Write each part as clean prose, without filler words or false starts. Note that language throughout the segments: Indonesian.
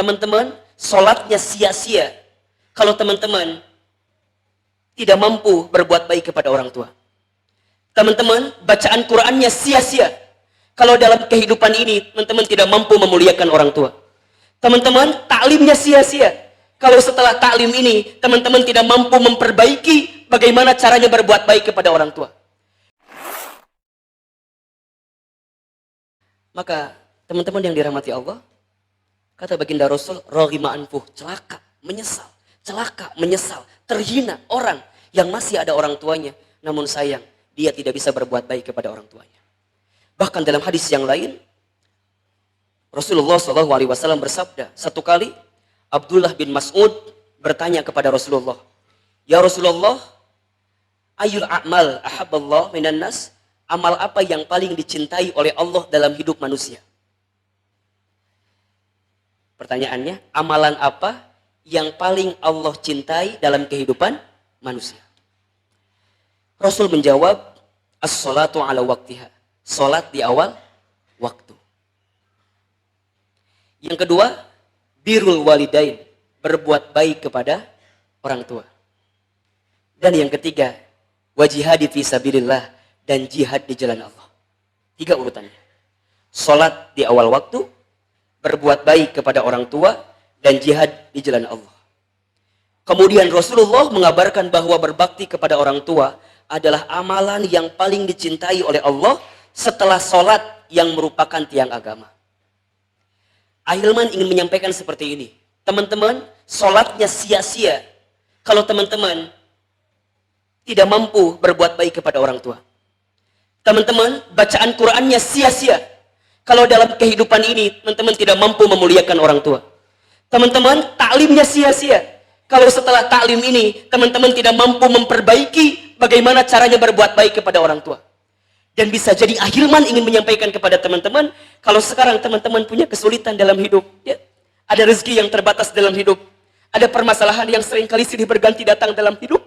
Teman-teman, sholatnya sia-sia kalau teman-teman tidak mampu berbuat baik kepada orang tua. Teman-teman, bacaan Qur'annya sia-sia kalau dalam kehidupan ini teman-teman tidak mampu memuliakan orang tua. Teman-teman, taklimnya sia-sia kalau setelah taklim ini teman-teman tidak mampu memperbaiki bagaimana caranya berbuat baik kepada orang tua. Maka teman-teman yang dirahmati Allah, kata baginda Rasul, raghima anfuh, celaka, menyesal, terhina orang yang masih ada orang tuanya, namun sayang dia tidak bisa berbuat baik kepada orang tuanya. Bahkan dalam hadis yang lain, Rasulullah SAW bersabda, satu kali Abdullah bin Mas'ud bertanya kepada Rasulullah, ya Rasulullah, ayul a'mal ahabballah minan nas, amal apa yang paling dicintai oleh Allah dalam hidup manusia? Pertanyaannya, amalan apa yang paling Allah cintai dalam kehidupan manusia? Rasul menjawab, as-salatu ala waktiha, salat di awal waktu. Yang kedua, birrul walidain, berbuat baik kepada orang tua. Dan yang ketiga, wajihadi fi sabilillah, dan jihad di jalan Allah. 3 urutannya. Salat di awal waktu, berbuat baik kepada orang tua, dan jihad di jalan Allah. Kemudian Rasulullah mengabarkan bahwa berbakti kepada orang tua adalah amalan yang paling dicintai oleh Allah setelah salat yang merupakan tiang agama. Ahilman ingin menyampaikan seperti ini. Teman-teman, salatnya sia-sia kalau teman-teman tidak mampu berbuat baik kepada orang tua. Teman-teman, bacaan Qur'annya sia-sia kalau dalam kehidupan ini teman-teman tidak mampu memuliakan orang tua. Teman-teman, taklimnya sia-sia kalau setelah taklim ini teman-teman tidak mampu memperbaiki bagaimana caranya berbuat baik kepada orang tua. Dan bisa jadi Ahilman ingin menyampaikan kepada teman-teman, kalau sekarang teman-teman punya kesulitan dalam hidup, ya, ada rezeki yang terbatas dalam hidup, ada permasalahan yang seringkali silih berganti datang dalam hidup,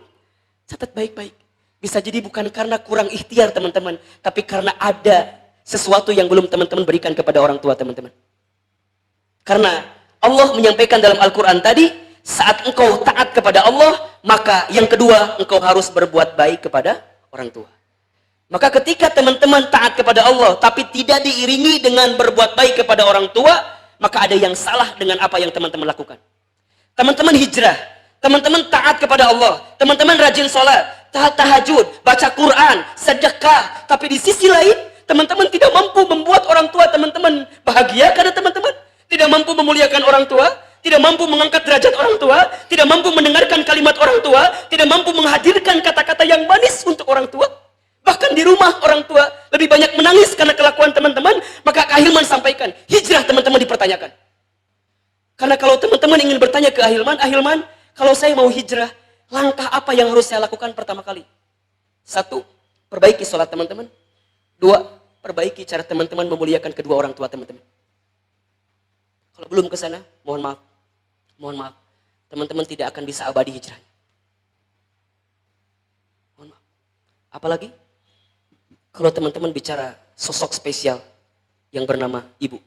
catat baik-baik. Bisa jadi bukan karena kurang ikhtiar teman-teman, tapi karena ada sesuatu yang belum teman-teman berikan kepada orang tua teman-teman. Karena Allah menyampaikan dalam Al-Quran tadi, saat engkau taat kepada Allah, maka yang kedua, engkau harus berbuat baik kepada orang tua. Maka ketika teman-teman taat kepada Allah, tapi tidak diiringi dengan berbuat baik kepada orang tua, maka ada yang salah dengan apa yang teman-teman lakukan. Teman-teman hijrah, teman-teman taat kepada Allah, teman-teman rajin sholat, tahajud, baca Quran, sedekah, tapi di sisi lain, teman-teman tidak mampu membuat orang tua teman-teman bahagia karena teman-teman tidak mampu memuliakan orang tua, tidak mampu mengangkat derajat orang tua, tidak mampu mendengarkan kalimat orang tua, tidak mampu menghadirkan kata-kata yang manis untuk orang tua. Bahkan di rumah orang tua lebih banyak menangis karena kelakuan teman-teman, maka Ahilman sampaikan, hijrah teman-teman dipertanyakan. Karena kalau teman-teman ingin bertanya ke Ahilman, kalau saya mau hijrah, langkah apa yang harus saya lakukan pertama kali? 1, perbaiki sholat teman-teman. 2, perbaiki cara teman-teman memuliakan kedua orang tua teman-teman. Kalau belum ke sana, mohon maaf, teman-teman tidak akan bisa abadi hijrahnya. Mohon maaf. Apalagi kalau teman-teman bicara sosok spesial yang bernama ibu.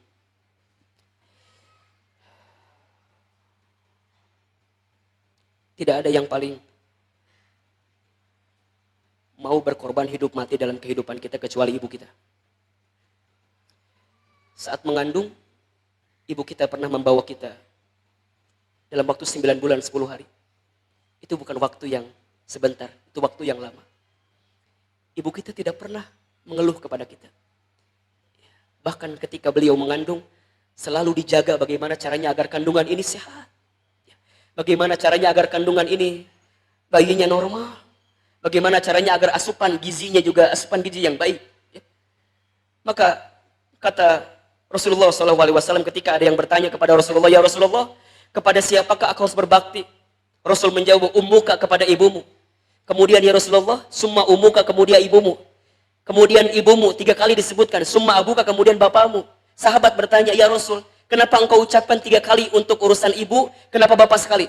Tidak ada yang paling mau berkorban hidup mati dalam kehidupan kita kecuali ibu kita. Saat mengandung, ibu kita pernah membawa kita dalam waktu 9 bulan 10 hari. Itu bukan waktu yang sebentar, itu waktu yang lama. Ibu kita tidak pernah mengeluh kepada kita. Bahkan ketika beliau mengandung, selalu dijaga bagaimana caranya agar kandungan ini sehat. Bagaimana caranya agar kandungan ini bayinya normal. Bagaimana caranya agar asupan gizinya juga asupan gizi yang baik. Maka kata Rasulullah SAW ketika ada yang bertanya kepada Rasulullah, ya Rasulullah, kepada siapakah aku harus berbakti? Rasul menjawab, ummuka, kepada ibumu. Kemudian ya Rasulullah, summa ummuka, kemudian ibumu. Kemudian ibumu 3 kali disebutkan, summa abuka, kemudian bapamu. Sahabat bertanya, ya Rasul, kenapa engkau ucapkan 3 kali untuk urusan ibu, kenapa bapak sekali?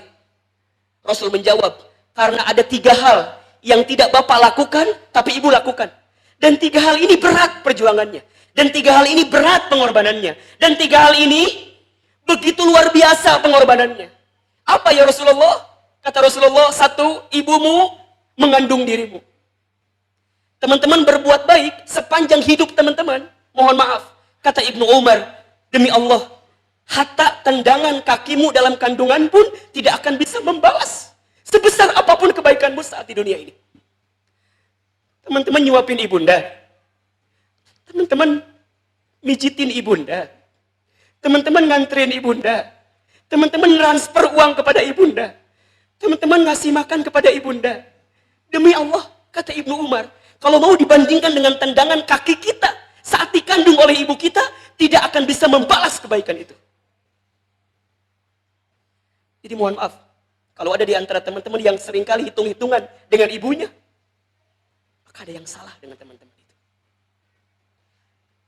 Rasul menjawab, karena ada 3 hal yang tidak bapak lakukan, tapi ibu lakukan. Dan 3 hal ini berat perjuangannya. Dan 3 hal ini berat pengorbanannya. Dan 3 hal ini Begitu luar biasa pengorbanannya. Apa ya Rasulullah? Kata Rasulullah, satu, ibumu mengandung dirimu. Teman-teman berbuat baik sepanjang hidup teman-teman. Mohon maaf, kata Ibnu Umar, demi Allah, hatta tendangan kakimu dalam kandungan pun tidak akan bisa membalas sebesar apapun kebaikanmu saat di dunia ini. Teman-teman nyuapin ibunda. Teman-teman mijitin ibunda. Teman-teman nganterin ibunda. Teman-teman transfer uang kepada ibunda. Teman-teman ngasih makan kepada ibunda. Demi Allah, kata Ibnu Umar, kalau mau dibandingkan dengan tendangan kaki kita saat dikandung oleh ibu kita, tidak akan bisa membalas kebaikan itu. Jadi mohon maaf, kalau ada di antara teman-teman yang seringkali hitung-hitungan dengan ibunya, maka ada yang salah dengan teman-teman itu.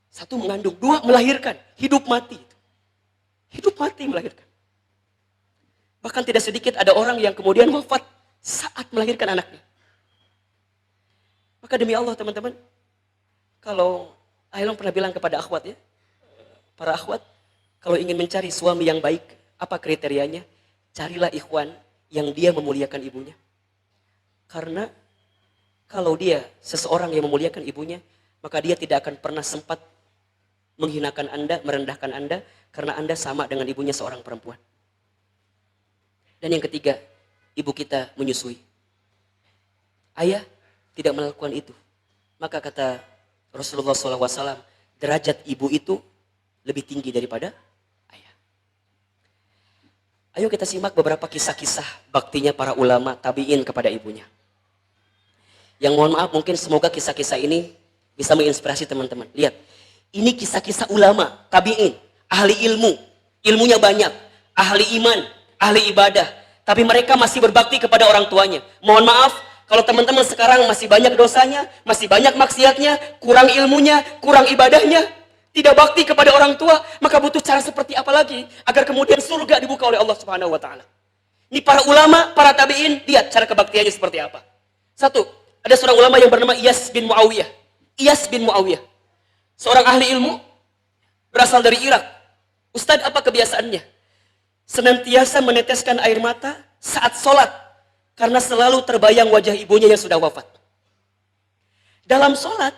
Satu, mengandung. Dua, melahirkan. Hidup mati. Hidup mati melahirkan. Bahkan tidak sedikit ada orang yang kemudian wafat saat melahirkan anaknya. Maka demi Allah teman-teman, kalau Ahilman pernah bilang kepada akhwat ya, para akhwat, kalau ingin mencari suami yang baik, apa kriterianya? Carilah ikhwan yang dia memuliakan ibunya. Karena kalau dia seseorang yang memuliakan ibunya, maka dia tidak akan pernah sempat menghinakan Anda, merendahkan Anda, karena Anda sama dengan ibunya seorang perempuan. Dan yang ketiga, ibu kita menyusui. Ayah tidak melakukan itu. Maka kata Rasulullah SAW, derajat ibu itu lebih tinggi daripada ayah. Ayo kita simak beberapa kisah-kisah baktinya para ulama tabi'in kepada ibunya. Yang mohon maaf, mungkin semoga kisah-kisah ini bisa menginspirasi teman-teman. Lihat, ini kisah-kisah ulama, tabi'in, ahli ilmu, ilmunya banyak, ahli iman, ahli ibadah, tapi mereka masih berbakti kepada orang tuanya. Mohon maaf, kalau teman-teman sekarang masih banyak dosanya, masih banyak maksiatnya, kurang ilmunya, kurang ibadahnya, tidak bakti kepada orang tua, maka butuh cara seperti apa lagi agar kemudian surga dibuka oleh Allah Subhanahu wa taala. Ini para ulama, para tabi'in, lihat cara kebaktiannya seperti apa. Satu, ada seorang ulama yang bernama Iyas bin Muawiyah. Iyas bin Muawiyah, seorang ahli ilmu, berasal dari Irak. Ustadz, apa kebiasaannya? Senantiasa meneteskan air mata saat sholat, karena selalu terbayang wajah ibunya yang sudah wafat. Dalam sholat,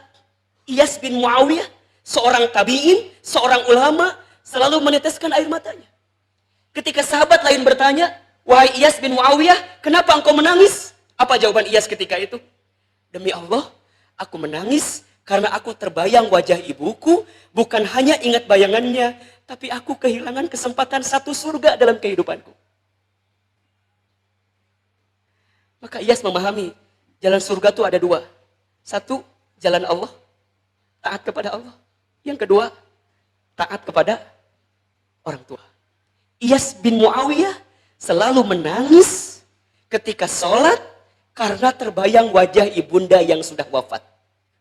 Iyas bin Muawiyah, seorang tabi'in, seorang ulama, selalu meneteskan air matanya. Ketika sahabat lain bertanya, wahai Iyas bin Muawiyah, kenapa engkau menangis? Apa jawaban Iyas ketika itu? Demi Allah, aku menangis karena aku terbayang wajah ibuku, bukan hanya ingat bayangannya, tapi aku kehilangan kesempatan satu surga dalam kehidupanku. Maka Iyas memahami, jalan surga itu ada dua. Satu, jalan Allah, taat kepada Allah. Yang kedua, taat kepada orang tua. Iyas bin Muawiyah selalu menangis ketika sholat karena terbayang wajah ibunda yang sudah wafat.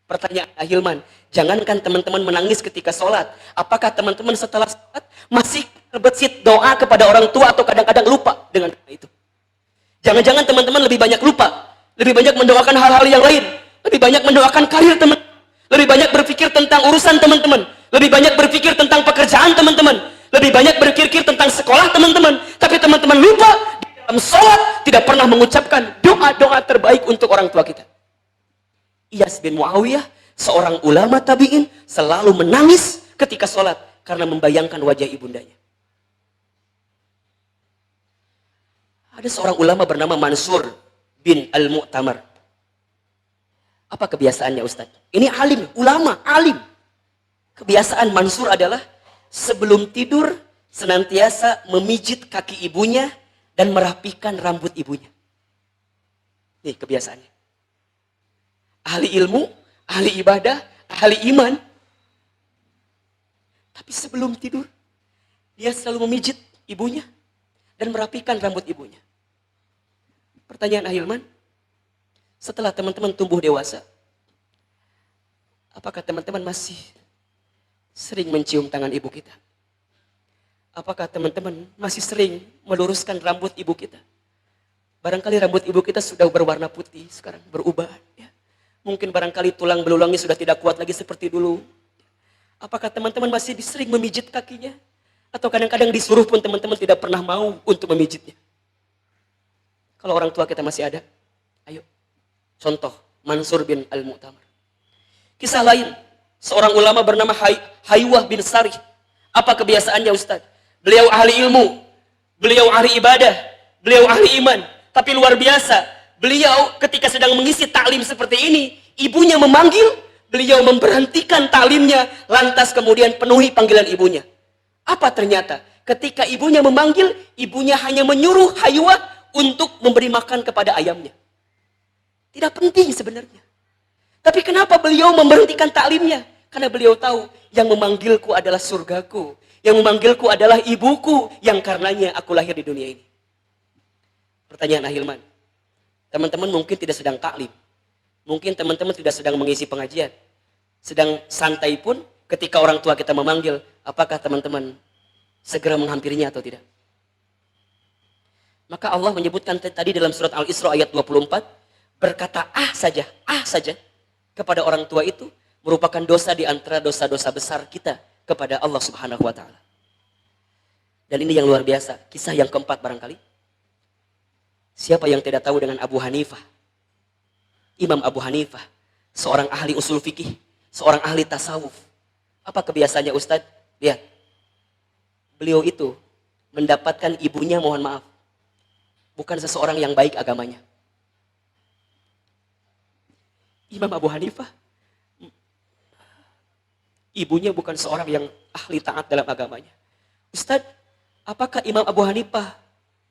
Pertanyaan Ahilman, jangankan teman-teman menangis ketika sholat, apakah teman-teman setelah sholat masih terbesit doa kepada orang tua atau kadang-kadang lupa dengan itu? Jangan-jangan teman-teman lebih banyak lupa, lebih banyak mendoakan hal-hal yang lain, lebih banyak mendoakan karir teman, lebih banyak berpikir tentang urusan teman-teman, lebih banyak berpikir tentang pekerjaan teman-teman, lebih banyak berpikir tentang sekolah teman-teman, tapi teman-teman lupa di dalam sholat tidak pernah mengucapkan doa-doa terbaik untuk orang tua kita. Iyas bin Muawiyah, seorang ulama tabi'in, selalu menangis ketika sholat karena membayangkan wajah ibundanya. Ada seorang ulama bernama Mansur bin Al-Mu'tamar. Apa kebiasaannya Ustaz? Ini alim, ulama, alim. Kebiasaan Mansur adalah sebelum tidur senantiasa memijit kaki ibunya dan merapikan rambut ibunya. Nih kebiasaannya. Ahli ilmu, ahli ibadah, ahli iman. Tapi sebelum tidur, dia selalu memijit ibunya dan merapikan rambut ibunya. Pertanyaan Ahilman, setelah teman-teman tumbuh dewasa, apakah teman-teman masih sering mencium tangan ibu kita? Apakah teman-teman masih sering meluruskan rambut ibu kita? Barangkali rambut ibu kita sudah berwarna putih, sekarang berubah. Ya. Mungkin barangkali tulang belulangnya sudah tidak kuat lagi seperti dulu. Apakah teman-teman masih sering memijit kakinya? Atau kadang-kadang disuruh pun teman-teman tidak pernah mau untuk memijitnya. Kalau orang tua kita masih ada, ayo. Contoh, Mansur bin Al-Mu'tamar. Kisah lain, seorang ulama bernama Haywah bin Sarih. Apa kebiasaannya Ustaz? Beliau ahli ilmu, beliau ahli ibadah, beliau ahli iman. Tapi luar biasa, beliau ketika sedang mengisi taklim seperti ini, ibunya memanggil, beliau memberhentikan taklimnya, lantas kemudian penuhi panggilan ibunya. Apa ternyata? Ketika ibunya memanggil, ibunya hanya menyuruh Haywah untuk memberi makan kepada ayamnya. Tidak penting sebenarnya. Tapi kenapa beliau memberhentikan taklimnya? Karena beliau tahu yang memanggilku adalah surgaku. Yang memanggilku adalah ibuku yang karenanya aku lahir di dunia ini. Pertanyaan Ahilman. Teman-teman mungkin tidak sedang taklim. Mungkin teman-teman tidak sedang mengisi pengajian. Sedang santai pun ketika orang tua kita memanggil, apakah teman-teman segera menghampirinya atau tidak? Maka Allah menyebutkan tadi dalam surat Al-Isra ayat 24, berkata ah saja kepada orang tua itu merupakan dosa di antara dosa-dosa besar kita kepada Allah Subhanahu wa taala. Dan ini yang luar biasa, kisah yang keempat barangkali. Siapa yang tidak tahu dengan Abu Hanifah? Imam Abu Hanifah, seorang ahli usul fikih, seorang ahli tasawuf. Apa kebiasaannya Ustadz? Lihat. Beliau itu mendapatkan ibunya, mohon maaf, bukan seseorang yang baik agamanya. Imam Abu Hanifah, ibunya bukan seorang yang ahli taat dalam agamanya. Ustadz, apakah Imam Abu Hanifah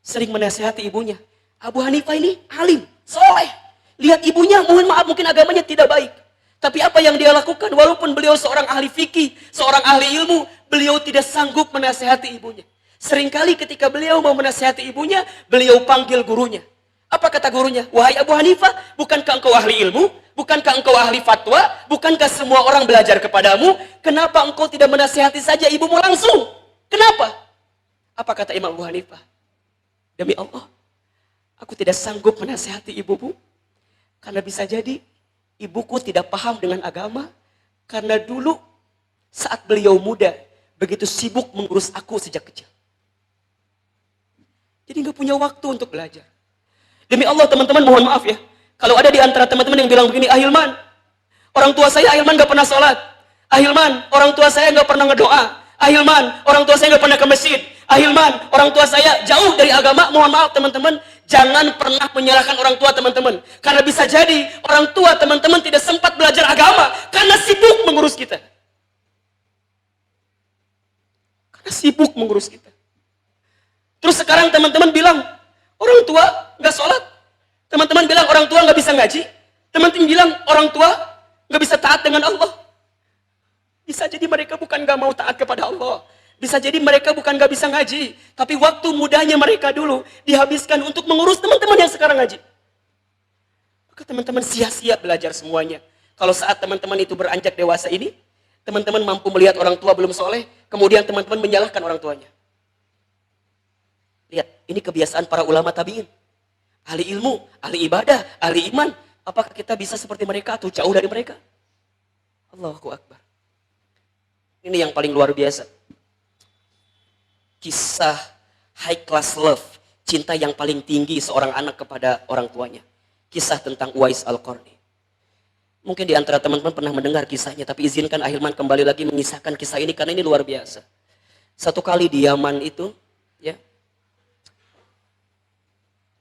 sering menasihati ibunya? Abu Hanifah ini alim, soleh. Lihat ibunya, mohon maaf, mungkin agamanya tidak baik. Tapi apa yang dia lakukan? Walaupun beliau seorang ahli fikih, seorang ahli ilmu, beliau tidak sanggup menasihati ibunya. Seringkali ketika beliau mau menasihati ibunya, beliau panggil gurunya. Apa kata gurunya? Wahai Abu Hanifah, bukankah engkau ahli ilmu? Bukankah engkau ahli fatwa? Bukankah semua orang belajar kepadamu? Kenapa engkau tidak menasihati saja ibumu langsung? Kenapa? Apa kata Imam Abu Hanifah? Demi Allah, aku tidak sanggup menasihati ibumu. Karena bisa jadi ibuku tidak paham dengan agama. Karena dulu saat beliau muda, begitu sibuk mengurus aku sejak kecil. Jadi nggak punya waktu untuk belajar. Demi Allah teman-teman, mohon maaf ya. Kalau ada di antara teman-teman yang bilang begini, Ahilman, orang tua saya Ahilman nggak pernah sholat. Ahilman, orang tua saya nggak pernah ngedoa. Ahilman, orang tua saya nggak pernah ke masjid. Ahilman, orang tua saya jauh dari agama. Mohon maaf teman-teman, jangan pernah menyalahkan orang tua teman-teman. Karena bisa jadi orang tua teman-teman tidak sempat belajar agama karena sibuk mengurus kita. Karena sibuk mengurus kita. Terus sekarang teman-teman bilang, orang tua nggak sholat. Teman-teman bilang orang tua nggak bisa ngaji. Teman-teman bilang orang tua nggak bisa taat dengan Allah. Bisa jadi mereka bukan nggak mau taat kepada Allah. Bisa jadi mereka bukan nggak bisa ngaji. Tapi waktu mudanya mereka dulu dihabiskan untuk mengurus teman-teman yang sekarang ngaji. Maka teman-teman sia-sia belajar semuanya. Kalau saat teman-teman itu beranjak dewasa ini, teman-teman mampu melihat orang tua belum soleh, kemudian teman-teman menyalahkan orang tuanya. Lihat, ini kebiasaan para ulama tabi'in. Ahli ilmu, ahli ibadah, ahli iman. Apakah kita bisa seperti mereka atau jauh dari mereka? Allahu Akbar. Ini yang paling luar biasa. Kisah high class love. Cinta yang paling tinggi seorang anak kepada orang tuanya. Kisah tentang Uwais Al-Qarni. Mungkin di antara teman-teman pernah mendengar kisahnya. Tapi izinkan Ahilman kembali lagi mengisahkan kisah ini. Karena ini luar biasa. Satu kali di Yaman itu, ya,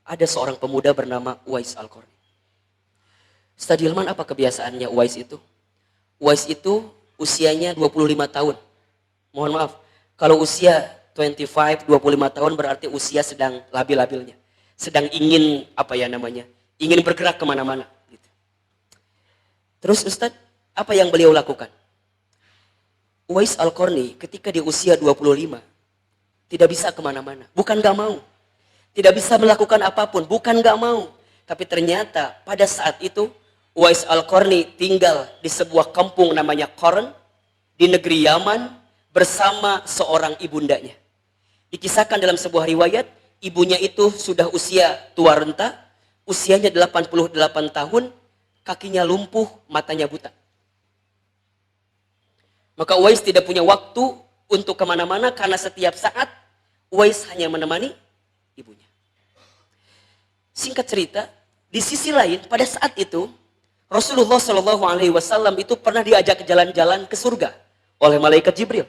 ada seorang pemuda bernama Uwais Al-Qarni. Ustaz Hilman, apa kebiasaannya Uwais itu? Uwais itu usianya 25 tahun. Mohon maaf, kalau usia 25, 25 tahun berarti usia sedang labil-labilnya. Sedang ingin, ingin bergerak kemana-mana. Gitu. Terus Ustaz, apa yang beliau lakukan? Uwais Al-Qarni ketika di usia 25, tidak bisa kemana-mana. Bukan gak mau. Tidak bisa melakukan apapun, bukan gak mau. Tapi ternyata pada saat itu, Uwais Al-Qarni tinggal di sebuah kampung namanya Qarn, di negeri Yaman, bersama seorang ibundanya. Dikisahkan dalam sebuah riwayat, ibunya itu sudah usia tua renta, usianya 88 tahun, kakinya lumpuh, matanya buta. Maka Uwais tidak punya waktu untuk kemana-mana karena setiap saat Uwais hanya menemani ibunya. Singkat cerita, di sisi lain pada saat itu Rasulullah Shallallahu Alaihi Wasallam itu pernah diajak jalan-jalan ke surga oleh malaikat Jibril.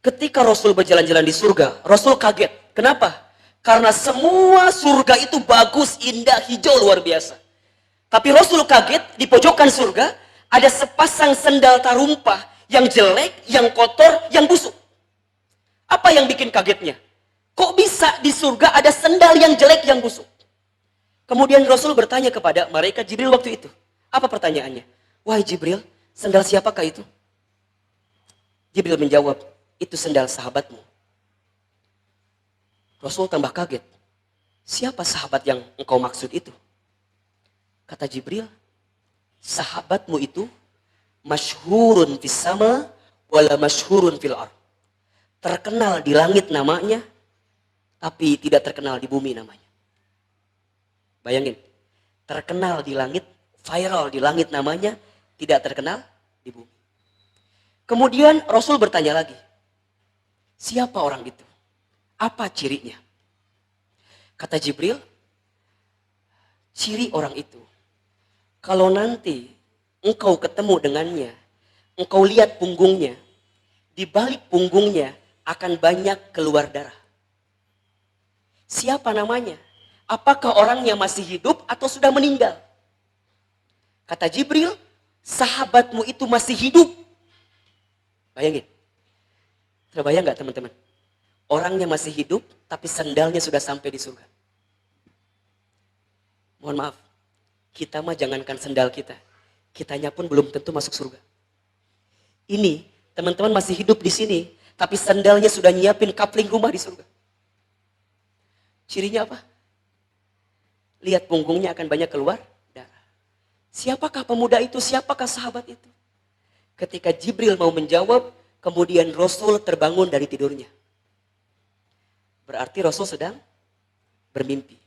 Ketika Rasul berjalan-jalan di surga, Rasul kaget. Kenapa? Karena semua surga itu bagus, indah, hijau, luar biasa. Tapi Rasul kaget, di pojokan surga ada sepasang sendal tarumpah yang jelek, yang kotor, yang busuk. Apa yang bikin kagetnya? Kok bisa di surga ada sendal yang jelek, yang busuk? Kemudian Rasul bertanya kepada malaikat Jibril waktu itu. Apa pertanyaannya? Wahai Jibril, sendal siapakah itu? Jibril menjawab, itu sendal sahabatmu. Rasul tambah kaget. Siapa sahabat yang engkau maksud itu? Kata Jibril, sahabatmu itu masyhurun fis sama wala masyhurun fil ard. Terkenal di langit namanya, tapi tidak terkenal di bumi namanya. Bayangin, terkenal di langit, viral di langit namanya, tidak terkenal di bumi. Kemudian Rasul bertanya lagi, siapa orang itu? Apa cirinya? Kata Jibril, ciri orang itu, kalau nanti engkau ketemu dengannya, engkau lihat punggungnya, di balik punggungnya akan banyak keluar darah. Siapa namanya? Apakah orangnya masih hidup atau sudah meninggal? Kata Jibril, sahabatmu itu masih hidup. Bayangin. Terbayang gak teman-teman? Orangnya masih hidup, tapi sendalnya sudah sampai di surga. Mohon maaf, kita mah jangankan sendal kita. Kitanya pun belum tentu masuk surga. Ini, teman-teman masih hidup di sini, tapi sendalnya sudah nyiapin kapling rumah di surga. Cirinya apa? Lihat punggungnya akan banyak keluar darah. Siapakah pemuda itu? Siapakah sahabat itu? Ketika Jibril mau menjawab, kemudian Rasul terbangun dari tidurnya. Berarti Rasul sedang bermimpi.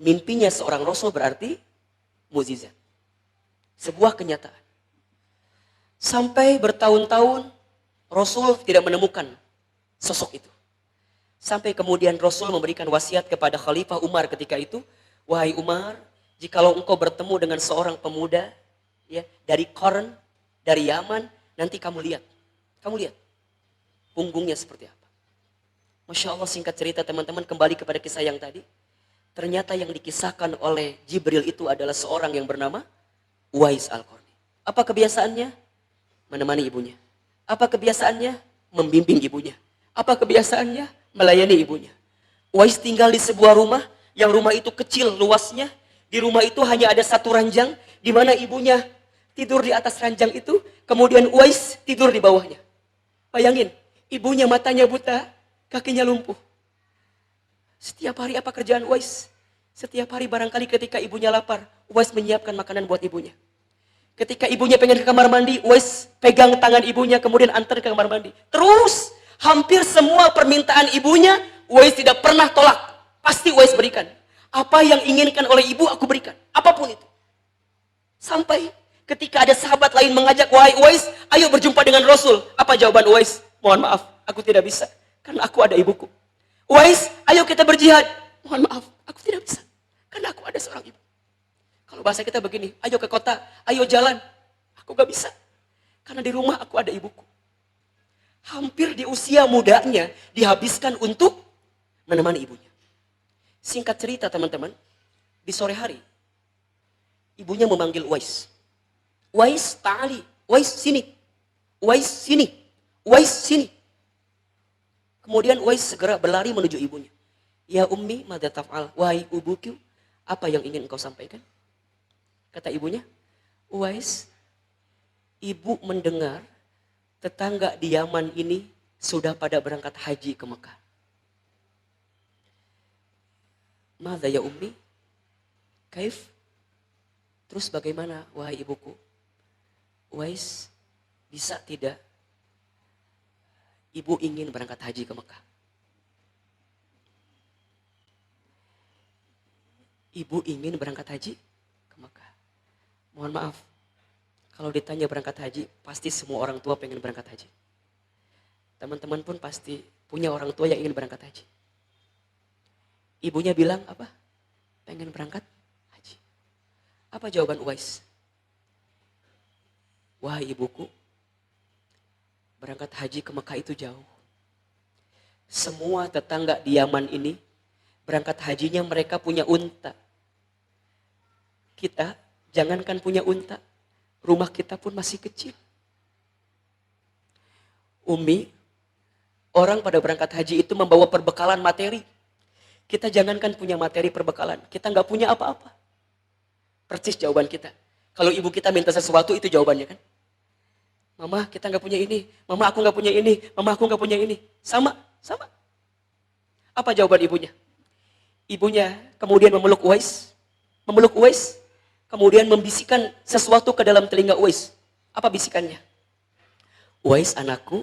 Mimpinya seorang Rasul berarti mukjizat. Sebuah kenyataan. Sampai bertahun-tahun Rasul tidak menemukan sosok itu. Sampai kemudian Rasul memberikan wasiat kepada Khalifah Umar ketika itu, wahai Umar, jikalau engkau bertemu dengan seorang pemuda ya dari Qarn, dari Yaman, nanti kamu lihat punggungnya seperti apa. Masya Allah, singkat cerita teman-teman, kembali kepada kisah yang tadi. Ternyata yang dikisahkan oleh Jibril itu adalah seorang yang bernama Uwais Al-Qarni. Apa kebiasaannya? Menemani ibunya. Apa kebiasaannya? Membimbing ibunya. Apa kebiasaannya? Melayani ibunya. Uwais tinggal di sebuah rumah, yang rumah itu kecil luasnya. Di rumah itu hanya ada satu ranjang, di mana ibunya tidur di atas ranjang itu, kemudian Uwais tidur di bawahnya. Bayangin, ibunya matanya buta, kakinya lumpuh. Setiap hari apa kerjaan Uwais? Setiap hari barangkali ketika ibunya lapar, Uwais menyiapkan makanan buat ibunya. Ketika ibunya pengen ke kamar mandi, Uwais pegang tangan ibunya kemudian antar ke kamar mandi. Terus hampir semua permintaan ibunya Uwais tidak pernah tolak. Pasti Uwais berikan. Apa yang inginkan oleh ibu aku berikan. Apapun itu. Sampai ketika ada sahabat lain mengajak, wahai Uwais, ayo berjumpa dengan Rasul. Apa jawaban Uwais? Mohon maaf, aku tidak bisa. Karena aku ada ibuku. Uwais, ayo kita berjihad. Mohon maaf, aku tidak bisa. Karena aku ada seorang ibu. Kalau bahasa kita begini, ayo ke kota, ayo jalan. Aku gak bisa. Karena di rumah aku ada ibuku. Hampir di usia mudanya dihabiskan untuk menemani ibunya. Singkat cerita teman-teman, di sore hari, ibunya memanggil Uwais. Uwais, ta'ali. Uwais, sini. Uwais, sini. Uwais, sini. Kemudian Uwais segera berlari menuju ibunya. Ya ummi, madza taf'al? Wahai ibuku, apa yang ingin engkau sampaikan? Kata ibunya, Uwais, ibu mendengar tetangga di Yaman ini sudah pada berangkat haji ke Mekah. Madza ya ummi? Kaif? Terus bagaimana wahai ibuku? Uwais, bisa tidak ibu ingin berangkat haji ke Mekah? Ibu ingin berangkat haji ke Mekah. Mohon maaf, kalau ditanya berangkat haji, pasti semua orang tua pengen berangkat haji. Teman-teman pun pasti punya orang tua yang ingin berangkat haji. Ibunya bilang apa? Pengen berangkat haji. Apa jawaban Uwais? Wah ibuku, berangkat haji ke Mekah itu jauh. Semua tetangga di Yaman ini berangkat hajinya mereka punya unta. Kita jangankan punya unta, rumah kita pun masih kecil. Umi, orang pada berangkat haji itu membawa perbekalan materi. Kita jangankan punya materi perbekalan, kita nggak punya apa-apa. Persis jawaban kita. Kalau ibu kita minta sesuatu itu jawabannya kan. Mama kita nggak punya ini, mama aku nggak punya ini, mama aku nggak punya ini. Sama. Apa jawaban ibunya? Ibunya kemudian memeluk Uwais, kemudian membisikkan sesuatu ke dalam telinga Uwais. Apa bisikannya? Uwais anakku,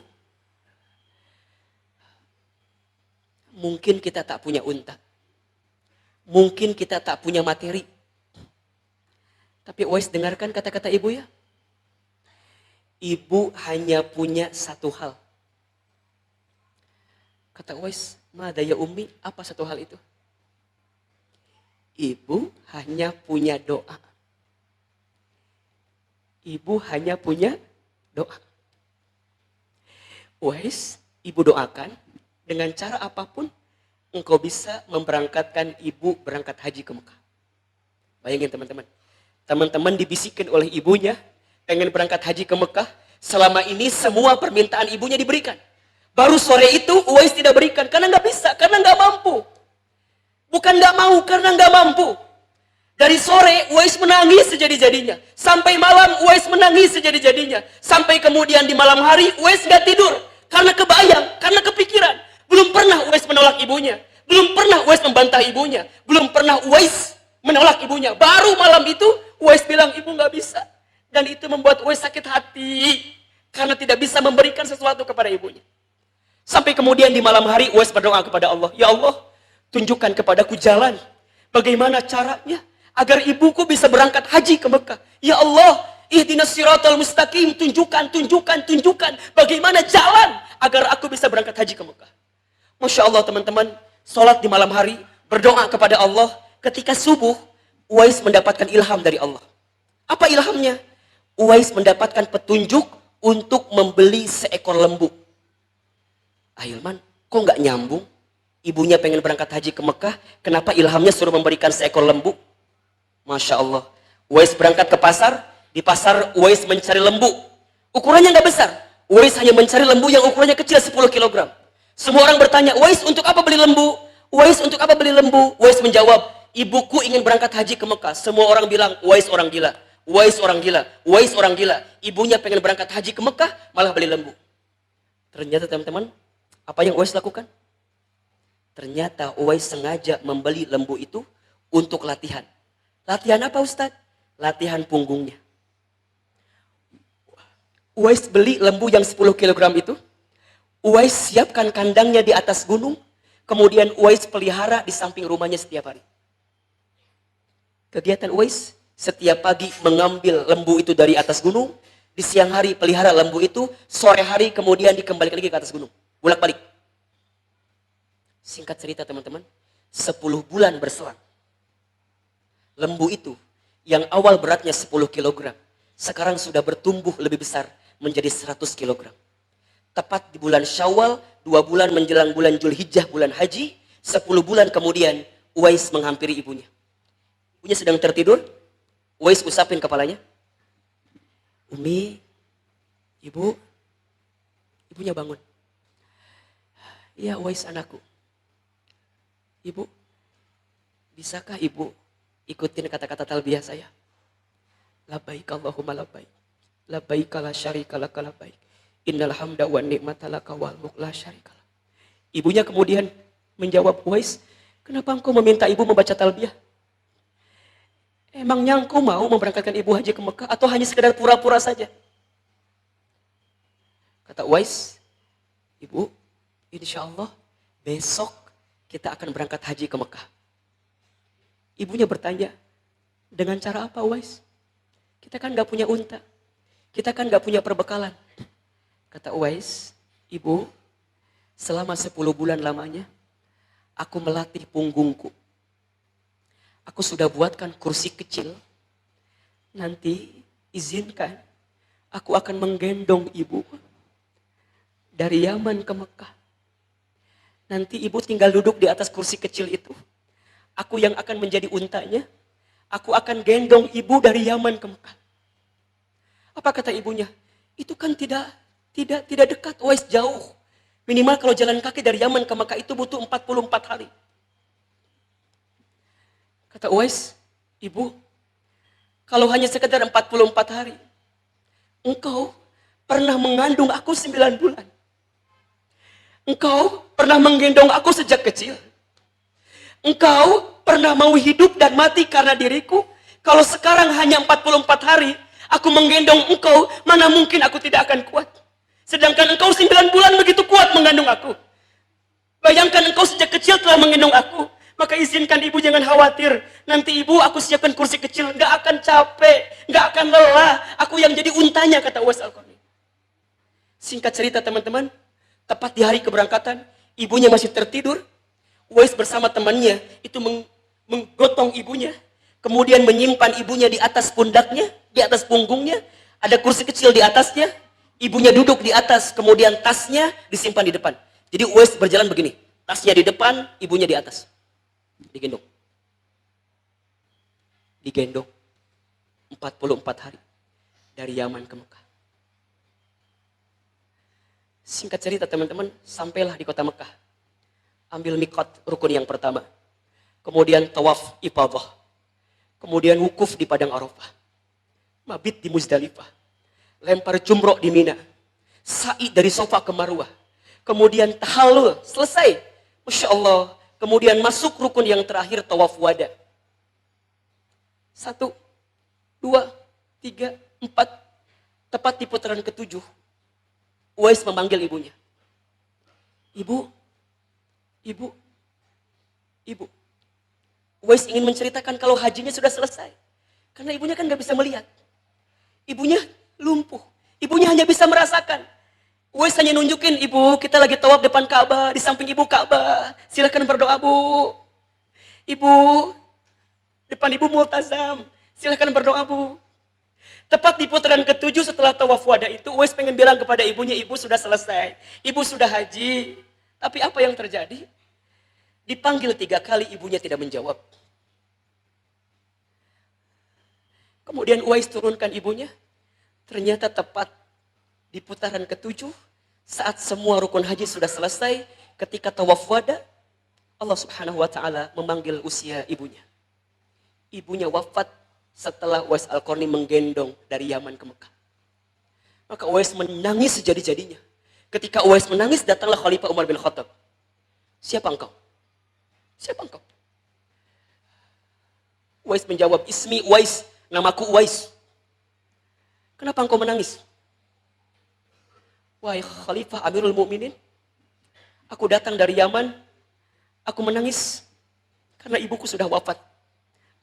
mungkin kita tak punya unta. Mungkin kita tak punya materi. Tapi Uwais dengarkan kata-kata ibu ya. Ibu hanya punya satu hal. Kata Uwais, "Mada ya Umi, apa satu hal itu?" Ibu hanya punya doa. Ibu hanya punya doa. Uwais, ibu doakan dengan cara apapun engkau bisa memberangkatkan ibu berangkat haji ke Mekah. Bayangin teman-teman. Teman-teman dibisikkan oleh ibunya pengen berangkat haji ke Mekah. Selama ini semua permintaan ibunya diberikan. Baru sore itu Uwais tidak berikan karena nggak bisa, karena nggak mampu. Bukan nggak mau, karena nggak mampu. Dari sore Uwais menangis sejadi-jadinya. Sampai malam Uwais menangis sejadi-jadinya. Sampai kemudian di malam hari Uwais nggak tidur. Karena kebayang, karena kepikiran. Belum pernah Uwais menolak ibunya. Belum pernah Uwais membantah ibunya. Belum pernah Uwais menolak ibunya. Baru malam itu Uwais bilang ibu nggak bisa. Dan itu membuat Uwais sakit hati. Karena tidak bisa memberikan sesuatu kepada ibunya. Sampai kemudian di malam hari Uwais berdoa kepada Allah. Ya Allah, tunjukkan kepadaku jalan. Bagaimana caranya agar ibuku bisa berangkat haji ke Mekah. Ya Allah, ihdinas siratal mustaqim. Tunjukkan. Bagaimana jalan agar aku bisa berangkat haji ke Mekah. Masya Allah teman-teman. Sholat di malam hari. Berdoa kepada Allah. Ketika subuh, Uwais mendapatkan ilham dari Allah. Apa ilhamnya? Uwais mendapatkan petunjuk untuk membeli seekor lembu. Ahilman, kok nggak nyambung? Ibunya pengen berangkat haji ke Mekah, kenapa ilhamnya suruh memberikan seekor lembu? Masya Allah. Uwais berangkat ke pasar, di pasar Uwais mencari lembu. Ukurannya nggak besar. Uwais hanya mencari lembu yang ukurannya kecil 10 kilogram. Semua orang bertanya, Uwais untuk apa beli lembu? Uwais untuk apa beli lembu? Uwais menjawab, ibuku ingin berangkat haji ke Mekah. Semua orang bilang, Uwais orang gila. Uwais orang gila. Uwais orang gila. Ibunya pengen berangkat haji ke Mekah, malah beli lembu. Ternyata teman-teman, apa yang Uwais lakukan? Ternyata Uwais sengaja membeli lembu itu untuk latihan. Latihan apa Ustadz? Latihan punggungnya. Uwais beli lembu yang 10 kilogram itu. Uwais siapkan kandangnya di atas gunung. Kemudian Uwais pelihara di samping rumahnya setiap hari. Kegiatan Uwais setiap pagi mengambil lembu itu dari atas gunung. Di siang hari pelihara lembu itu. Sore hari kemudian dikembalikan lagi ke atas gunung. Bolak-balik. Singkat cerita teman-teman. 10 bulan berselang. Lembu itu yang awal beratnya 10 kilogram. Sekarang sudah bertumbuh lebih besar menjadi 100 kilogram. Tepat di bulan Syawal, 2 bulan menjelang bulan Zulhijjah, bulan haji, 10 bulan kemudian Uwais menghampiri ibunya. Ibunya sedang tertidur, Uwais usapin kepalanya. Umi, ibunya bangun. Iya Uwais anakku. Ibu, bisakah ibu ikutin kata-kata talbiyah saya? Labbaik Allahumma labbaik. Labbaik la syarika laka labbaik. Innal hamda wa ni'mata laka wal mulk la syarika lak. Ibunya kemudian menjawab, Uwais, kenapa engkau meminta ibu membaca talbiyah? Emangnya engkau mau memberangkatkan ibu haji ke Mekah atau hanya sekedar pura-pura saja? Kata Uwais, ibu, insya Allah besok kita akan berangkat haji ke Mekah. Ibunya bertanya, dengan cara apa Uwais? Kita kan gak punya unta. Kita kan gak punya perbekalan. Kata Uwais, ibu, Selama 10 bulan lamanya, aku melatih punggungku. Aku sudah buatkan kursi kecil. Nanti izinkan aku akan menggendong ibu dari Yaman ke Mekah. Nanti ibu tinggal duduk di atas kursi kecil itu. Aku yang akan menjadi untanya. Aku akan gendong ibu dari Yaman ke Mekah. Apa kata ibunya? Itu kan tidak dekat, Uwais, jauh. Minimal kalau jalan kaki dari Yaman ke Mekah itu butuh 44 hari. Kata Uwais, ibu, kalau hanya sekedar 44 hari, engkau pernah mengandung aku 9 bulan. Engkau pernah menggendong aku sejak kecil. Engkau pernah mau hidup dan mati karena diriku. Kalau sekarang hanya 44 hari, aku menggendong engkau, mana mungkin aku tidak akan kuat. Sedangkan engkau 9 bulan begitu kuat mengandung aku. Bayangkan engkau sejak kecil telah menggendong aku. Maka izinkan ibu jangan khawatir. Nanti ibu aku siapkan kursi kecil. Gak akan capek. Gak akan lelah. Aku yang jadi untanya, kata Uwais Al-Qarni. Singkat cerita teman-teman. Tepat di hari keberangkatan. Ibunya masih tertidur. Uwais bersama temannya. Itu menggotong ibunya. Kemudian menyimpan ibunya di atas pundaknya. Di atas punggungnya. Ada kursi kecil di atasnya. Ibunya duduk di atas. Kemudian tasnya disimpan di depan. Jadi Uwais berjalan begini. Tasnya di depan. Ibunya di atas. Digendong. Digendong 44 hari dari Yaman ke Mekah. Singkat cerita teman-teman, sampailah di kota Mekah. Ambil mikot rukun yang pertama. Kemudian tawaf ifadah. Kemudian wukuf di padang Arafah. Mabit di Muzdalifah. Lempar jumroh di Mina. Sa'i dari Safa ke Marwah. Kemudian tahallul, selesai. Masya Allah. Kemudian masuk rukun yang terakhir, tawaf wada. 1, 2, 3, 4. Tepat di putaran ke-7. Uwais memanggil ibunya. Ibu. Uwais ingin menceritakan kalau hajinya sudah selesai. Karena ibunya kan gak bisa melihat. Ibunya lumpuh. Ibunya hanya bisa merasakan. Uwais hanya nunjukin, ibu, kita lagi tawaf depan Ka'bah, di samping ibu Ka'bah. Silakan berdoa, Bu. Ibu, depan ibu multazam. Silakan berdoa, Bu. Tepat di putaran ke-7 setelah tawaf wada itu, Uwais pengen bilang kepada ibunya, ibu sudah selesai. Ibu sudah haji. Tapi apa yang terjadi? Dipanggil 3 kali, ibunya tidak menjawab. Kemudian Uwais turunkan ibunya. Ternyata tepat di putaran ke-7, saat semua rukun haji sudah selesai, ketika tawaf wada, Allah Subhanahu wa ta'ala memanggil usia ibunya. Ibunya wafat setelah Uwais Al-Qarni menggendong dari Yaman ke Mekah. Maka Uwais menangis sejadi-jadinya. Ketika Uwais menangis, datanglah Khalifah Umar bin Khattab. Siapa engkau? Siapa engkau? Uwais menjawab, Ismi Uwais, namaku Uwais. Kenapa engkau menangis? Wahai Khalifah Amirul Mukminin, aku datang dari Yaman, aku menangis karena ibuku sudah wafat.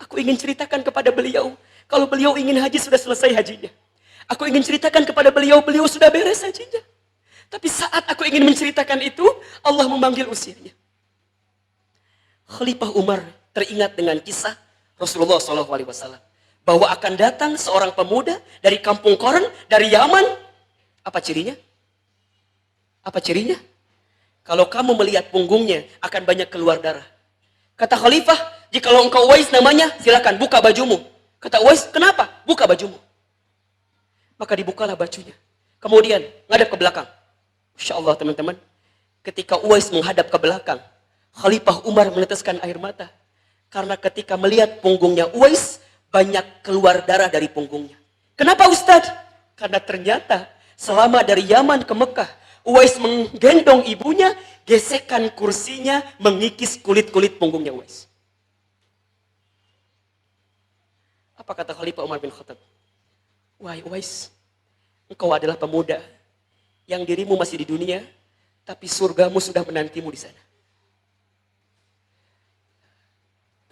Aku ingin ceritakan kepada beliau, kalau beliau ingin haji sudah selesai hajinya. Aku ingin ceritakan kepada beliau, beliau sudah beres hajinya. Tapi saat aku ingin menceritakan itu, Allah memanggil usianya. Khalifah Umar teringat dengan kisah Rasulullah SAW. Bahwa akan datang seorang pemuda dari kampung Qoran, dari Yaman. Apa cirinya? Apa cirinya? Kalau kamu melihat punggungnya, akan banyak keluar darah. Kata Khalifah, jikalau engkau Uwais namanya, silakan buka bajumu. Kata Uwais, kenapa? Buka bajumu. Maka dibukalah bajunya. Kemudian, ngadap ke belakang. Masya Allah teman-teman. Ketika Uwais menghadap ke belakang, Khalifah Umar meneteskan air mata. Karena ketika melihat punggungnya Uwais, banyak keluar darah dari punggungnya. Kenapa Ustadz? Karena ternyata selama dari Yaman ke Mekah, Uwais menggendong ibunya, gesekan kursinya mengikis kulit-kulit punggungnya Uwais. Apa kata Khalifah Umar bin Khattab? Wahai Uwais, engkau adalah pemuda yang dirimu masih di dunia, tapi surgamu sudah menantimu di sana.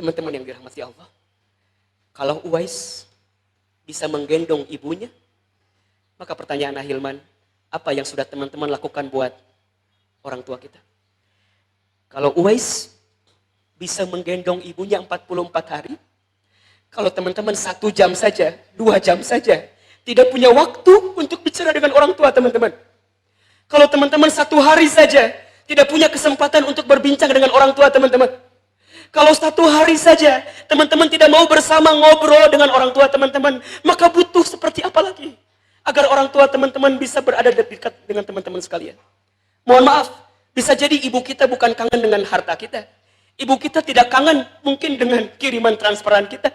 Teman-teman yang dirahmati Allah, kalau Uwais bisa menggendong ibunya, maka pertanyaan Ahilman, apa yang sudah teman-teman lakukan buat orang tua kita. Kalau Uwais bisa menggendong ibunya 44 hari, kalau teman-teman 1 jam saja, 2 jam saja, tidak punya waktu untuk bicara dengan orang tua teman-teman. Kalau teman-teman 1 hari saja, tidak punya kesempatan untuk berbincang dengan orang tua teman-teman. Kalau 1 hari saja, teman-teman tidak mau bersama ngobrol dengan orang tua teman-teman, maka butuh seperti apa lagi? Agar orang tua teman-teman bisa berada dekat dengan teman-teman sekalian. Mohon maaf, bisa jadi ibu kita bukan kangen dengan harta kita. Ibu kita tidak kangen mungkin dengan kiriman transferan kita.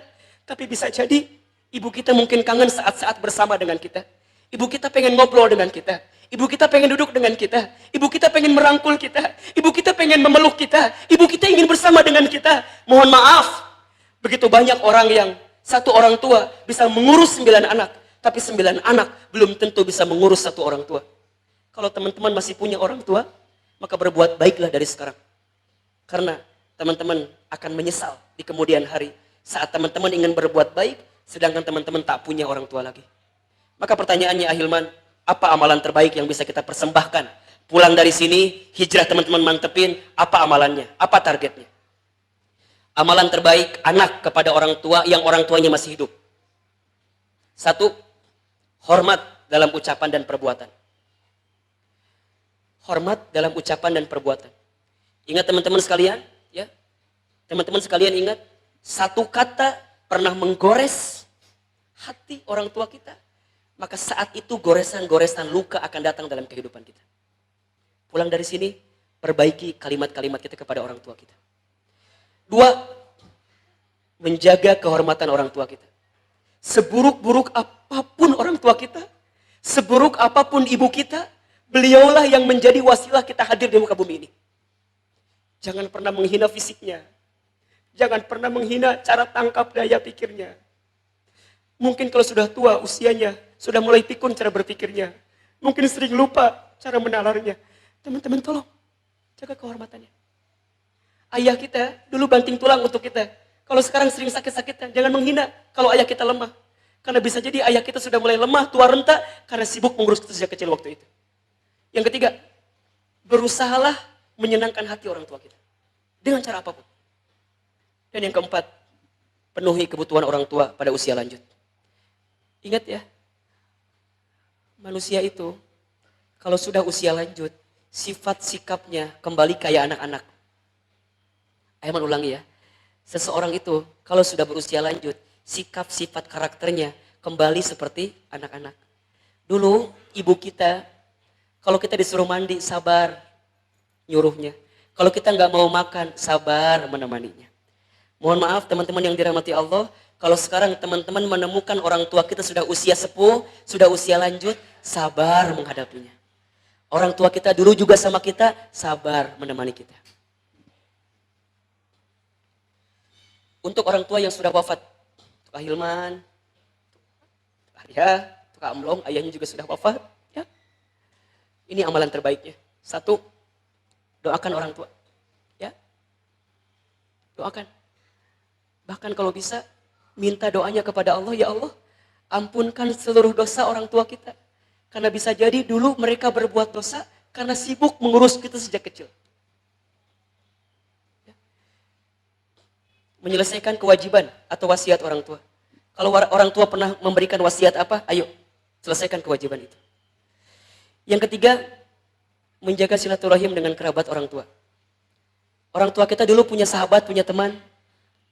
Tapi bisa jadi ibu kita mungkin kangen saat-saat bersama dengan kita. Ibu kita pengen ngobrol dengan kita. Ibu kita pengen duduk dengan kita. Ibu kita pengen merangkul kita. Ibu kita pengen memeluk kita. Ibu kita ingin bersama dengan kita. Mohon maaf, begitu banyak orang yang satu orang tua bisa mengurus 9 anak. Tapi 9 anak belum tentu bisa mengurus satu orang tua. Kalau teman-teman masih punya orang tua, maka berbuat baiklah dari sekarang. Karena teman-teman akan menyesal di kemudian hari saat teman-teman ingin berbuat baik, sedangkan teman-teman tak punya orang tua lagi. Maka pertanyaannya Ahilman, apa amalan terbaik yang bisa kita persembahkan? Pulang dari sini, hijrah teman-teman mantepin, apa amalannya? Apa targetnya? Amalan terbaik anak kepada orang tua yang orang tuanya masih hidup. 1, hormat dalam ucapan dan perbuatan. Hormat dalam ucapan dan perbuatan. Ingat teman-teman sekalian, ya. Teman-teman sekalian ingat, satu kata pernah menggores hati orang tua kita, maka saat itu goresan-goresan luka akan datang dalam kehidupan kita. Pulang dari sini, perbaiki kalimat-kalimat kita kepada orang tua kita. 2, menjaga kehormatan orang tua kita. Seburuk-buruk apapun orang tua kita, seburuk apapun ibu kita, beliaulah yang menjadi wasilah kita hadir di muka bumi ini. Jangan pernah menghina fisiknya. Jangan pernah menghina cara tangkap daya pikirnya. Mungkin kalau sudah tua usianya, sudah mulai pikun cara berpikirnya. Mungkin sering lupa cara menalarnya. Teman-teman tolong, jaga kehormatannya. Ayah kita dulu banting tulang untuk kita. Kalau sekarang sering sakit-sakitan, jangan menghina kalau ayah kita lemah. Karena bisa jadi ayah kita sudah mulai lemah, tua renta, karena sibuk mengurus kita sejak kecil waktu itu. Yang ketiga, berusahalah menyenangkan hati orang tua kita. Dengan cara apapun. Dan yang keempat, penuhi kebutuhan orang tua pada usia lanjut. Ingat ya, manusia itu kalau sudah usia lanjut, sifat sikapnya kembali kayak anak-anak. Ayo ulangi ya. Seseorang itu kalau sudah berusia lanjut, sikap sifat karakternya kembali seperti anak-anak. Dulu ibu kita, kalau kita disuruh mandi, sabar nyuruhnya. Kalau kita nggak mau makan, sabar menemaninya. Mohon maaf teman-teman yang dirahmati Allah, kalau sekarang teman-teman menemukan orang tua kita sudah usia sepuh, sudah usia lanjut, sabar menghadapinya. Orang tua kita dulu juga sama kita, sabar menemani kita. Untuk orang tua yang sudah wafat, Kak Hilman, Kak Arya, Kak Amlong, ayahnya juga sudah wafat. Ya. Ini amalan terbaiknya. 1, doakan orang tua. Ya. Doakan. Bahkan kalau bisa, minta doanya kepada Allah, ya Allah, ampunkan seluruh dosa orang tua kita. Karena bisa jadi dulu mereka berbuat dosa, karena sibuk mengurus kita sejak kecil. Ya. Menyelesaikan kewajiban atau wasiat orang tua. Kalau orang tua pernah memberikan wasiat apa, ayo, selesaikan kewajiban itu. Yang ketiga, menjaga silaturahim dengan kerabat orang tua. Orang tua kita dulu punya sahabat, punya teman.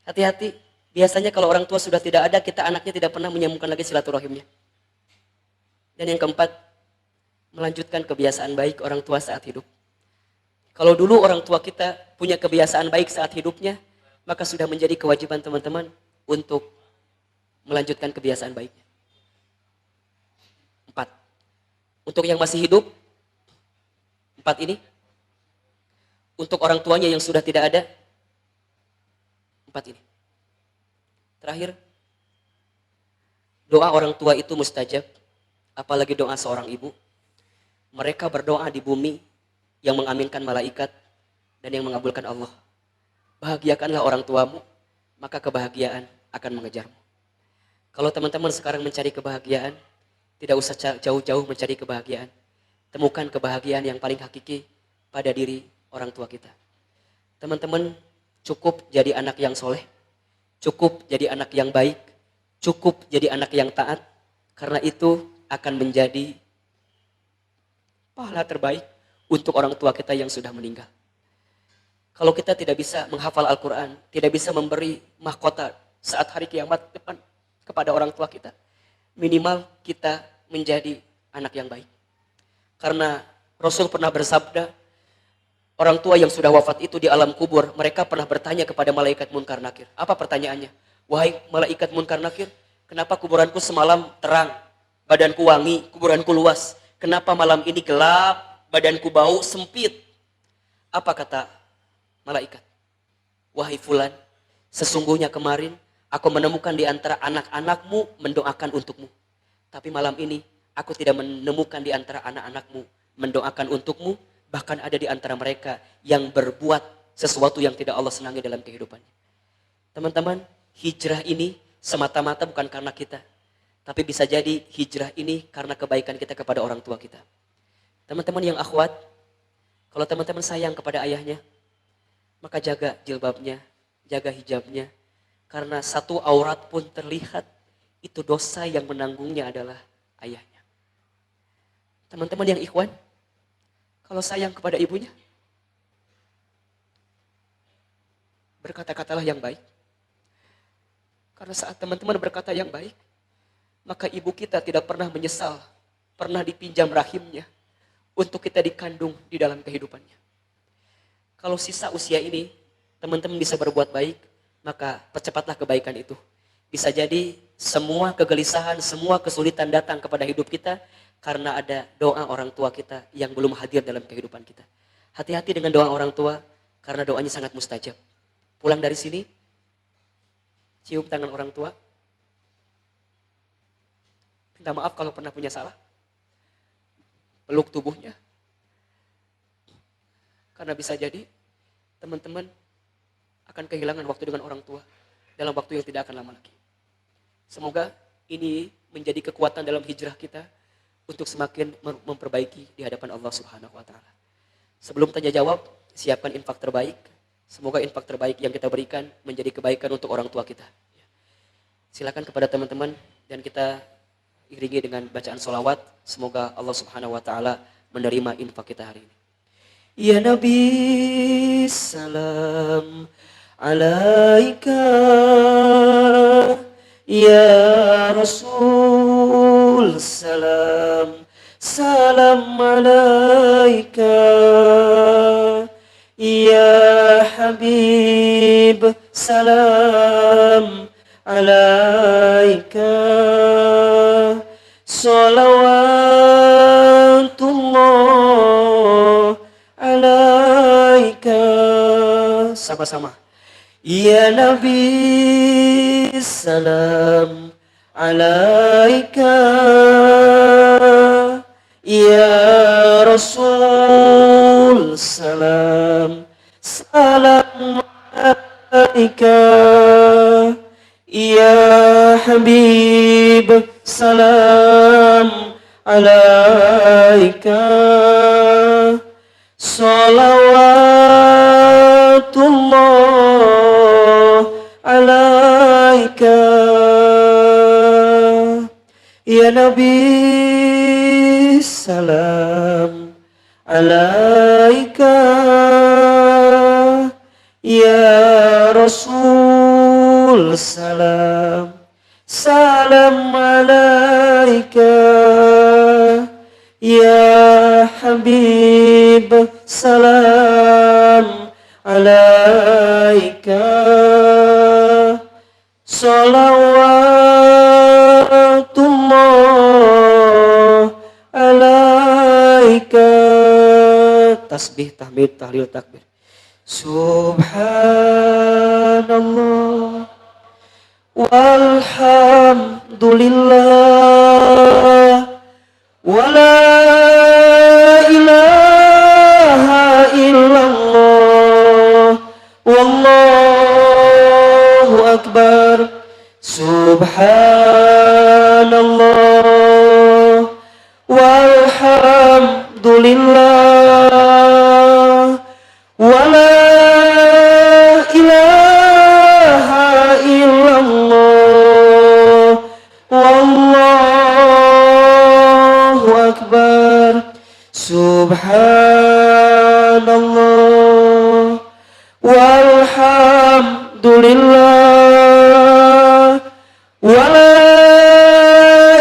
Hati-hati, biasanya kalau orang tua sudah tidak ada, kita anaknya tidak pernah menyambungkan lagi silaturahimnya. Dan yang keempat, melanjutkan kebiasaan baik orang tua saat hidup. Kalau dulu orang tua kita punya kebiasaan baik saat hidupnya, maka sudah menjadi kewajiban teman-teman untuk melanjutkan kebiasaan baiknya. 4. Untuk yang masih hidup, 4 ini. Untuk orang tuanya yang sudah tidak ada, 4 ini. Terakhir, doa orang tua itu mustajab, apalagi doa seorang ibu. Mereka berdoa di bumi yang mengaminkan malaikat dan yang mengabulkan Allah. Bahagiakanlah orang tuamu, maka kebahagiaan akan mengejarmu. Kalau teman-teman sekarang mencari kebahagiaan, tidak usah jauh-jauh mencari kebahagiaan. Temukan kebahagiaan yang paling hakiki pada diri orang tua kita. Teman-teman, cukup jadi anak yang soleh, cukup jadi anak yang baik, cukup jadi anak yang taat, karena itu akan menjadi pahala terbaik untuk orang tua kita yang sudah meninggal. Kalau kita tidak bisa menghafal Al-Quran, tidak bisa memberi mahkota saat hari kiamat depan kepada orang tua kita, minimal kita menjadi anak yang baik. Karena Rasul pernah bersabda, orang tua yang sudah wafat itu di alam kubur, mereka pernah bertanya kepada malaikat Munkar Nakir. Apa pertanyaannya? Wahai malaikat Munkar Nakir, kenapa kuburanku semalam terang, badanku wangi, kuburanku luas? Kenapa malam ini gelap, badanku bau, sempit? Apa kata malaikat? Wahai fulan, sesungguhnya kemarin aku menemukan di antara anak-anakmu mendoakan untukmu. Tapi malam ini aku tidak menemukan di antara anak-anakmu mendoakan untukmu. Bahkan ada di antara mereka yang berbuat sesuatu yang tidak Allah senangi dalam kehidupannya. Teman-teman, hijrah ini semata-mata bukan karena kita. Tapi bisa jadi hijrah ini karena kebaikan kita kepada orang tua kita. Teman-teman yang akhwat, kalau teman-teman sayang kepada ayahnya, maka jaga jilbabnya, jaga hijabnya. Karena satu aurat pun terlihat, itu dosa yang menanggungnya adalah ayahnya. Teman-teman yang ikhwan, kalau sayang kepada ibunya, berkata-katalah yang baik. Karena saat teman-teman berkata yang baik, maka ibu kita tidak pernah menyesal, pernah dipinjam rahimnya untuk kita dikandung di dalam kehidupannya. Kalau sisa usia ini, teman-teman bisa berbuat baik, maka percepatlah kebaikan itu. Bisa jadi semua kegelisahan, semua kesulitan datang kepada hidup kita, karena ada doa orang tua kita yang belum hadir dalam kehidupan kita. Hati-hati dengan doa orang tua, karena doanya sangat mustajab. Pulang dari sini, cium tangan orang tua. Minta maaf kalau pernah punya salah. Peluk tubuhnya. Karena bisa jadi, teman-teman akan kehilangan waktu dengan orang tua dalam waktu yang tidak akan lama lagi. Semoga ini menjadi kekuatan dalam hijrah kita, untuk semakin memperbaiki di hadapan Allah Subhanahu wa taala. Sebelum tanya jawab, siapkan infak terbaik. Semoga infak terbaik yang kita berikan menjadi kebaikan untuk orang tua kita. Silakan kepada teman-teman dan kita iringi dengan bacaan sholawat. Semoga Allah Subhanahu wa taala menerima infak kita hari ini. Ya Nabi, salam alaika. Ya Rasul, salam, salam alaika. Ya Habib, salam alaika. Salawatullah alaika. Sama-sama. Ya Nabi, salam alaika. Ya Rasul, salam, salam alaika. Ya Habib, salam alaika. Salawatullah alaika. Ya Nabi, salam alaika. Ya Rasul, salam, salam alaika. Ya Habib, salam alaika. Salawatullah alaika. Tasbih, tahmid, tahlil, takbir. Subhanallah walhamdulillah wa la ilaha illallah wallahu akbar. Subhanallah walhamdulillah Subhanallah walhamdulillah wa la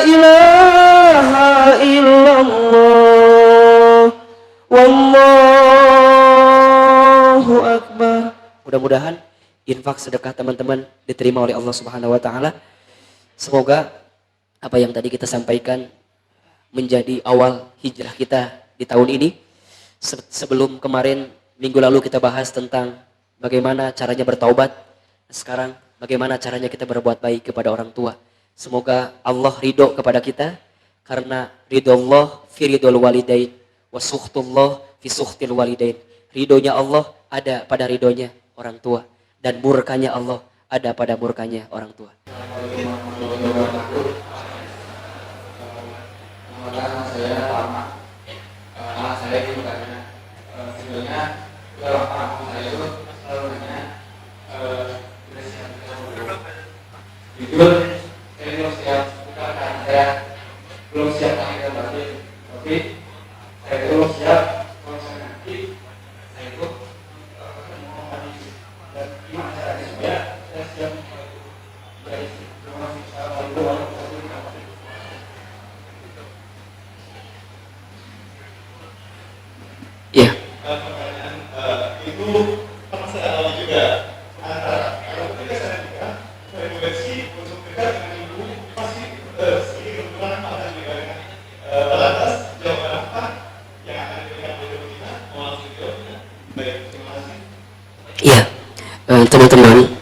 ilaha illallah wallahu akbar. Mudah-mudahan infak sedekah teman-teman diterima oleh Allah Subhanahu wa taala. Semoga apa yang tadi kita sampaikan menjadi awal hijrah kita di tahun ini. Sebelum kemarin minggu lalu kita bahas tentang bagaimana caranya bertaubat. Sekarang bagaimana caranya kita berbuat baik kepada orang tua. Semoga Allah ridho kepada kita, karena ridho Allah fi ridhol walidain wa sukhtullah fi sukhtil walidain. Ridhonya Allah ada pada ridhonya orang tua, dan murkanya Allah ada pada murkanya orang tua. Saya lama, anak saya itu karena sebenarnya kalau anak saya itu selalu nanya sudah siap jujur, saya belum siap, bukan karena saya belum siap akhirnya berarti, tapi saya belum siap kalau saya nanti saya itu mau mandi dan gimana caranya supaya saya siap dari rumah itu Iya. Pertanyaan itu permasalahan juga antara kalau ketika saya nikah, rekomendasi untuk dekat dengan ibu pasti sedikit kekurangan akan diberikan. Lantas jawaban apa yang akan diberikan oleh kita? Mau langsung jawabnya? Baik, terima kasih. Iya, teman-teman,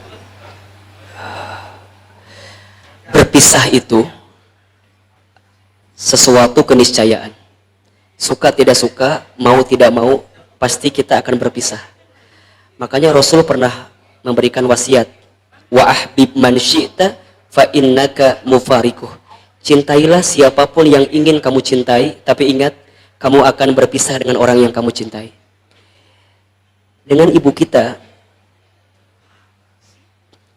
berpisah itu sesuatu keniscayaan. Suka tidak suka, mau tidak mau, pasti kita akan berpisah. Makanya Rasul pernah memberikan wasiat, wa ahbib man syi'ta fa innaka mufariquh. Cintailah siapapun yang ingin kamu cintai, tapi ingat, kamu akan berpisah dengan orang yang kamu cintai. Dengan ibu kita,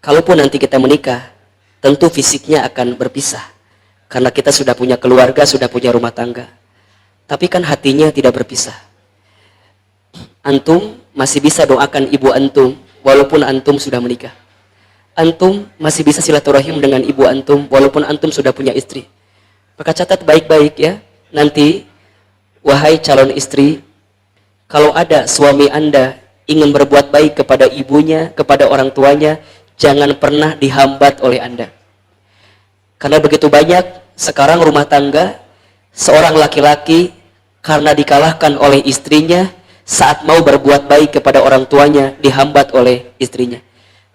kalaupun nanti kita menikah, tentu fisiknya akan berpisah, karena kita sudah punya keluarga, sudah punya rumah tangga. Tapi kan hatinya tidak berpisah. Antum masih bisa doakan ibu antum walaupun antum sudah menikah. Antum masih bisa silaturahim dengan ibu antum walaupun antum sudah punya istri. Maka catat baik-baik ya. Nanti, wahai calon istri, kalau ada suami Anda ingin berbuat baik kepada ibunya, kepada orang tuanya, jangan pernah dihambat oleh Anda. Karena begitu banyak sekarang rumah tangga, seorang laki-laki karena dikalahkan oleh istrinya saat mau berbuat baik kepada orang tuanya, dihambat oleh istrinya.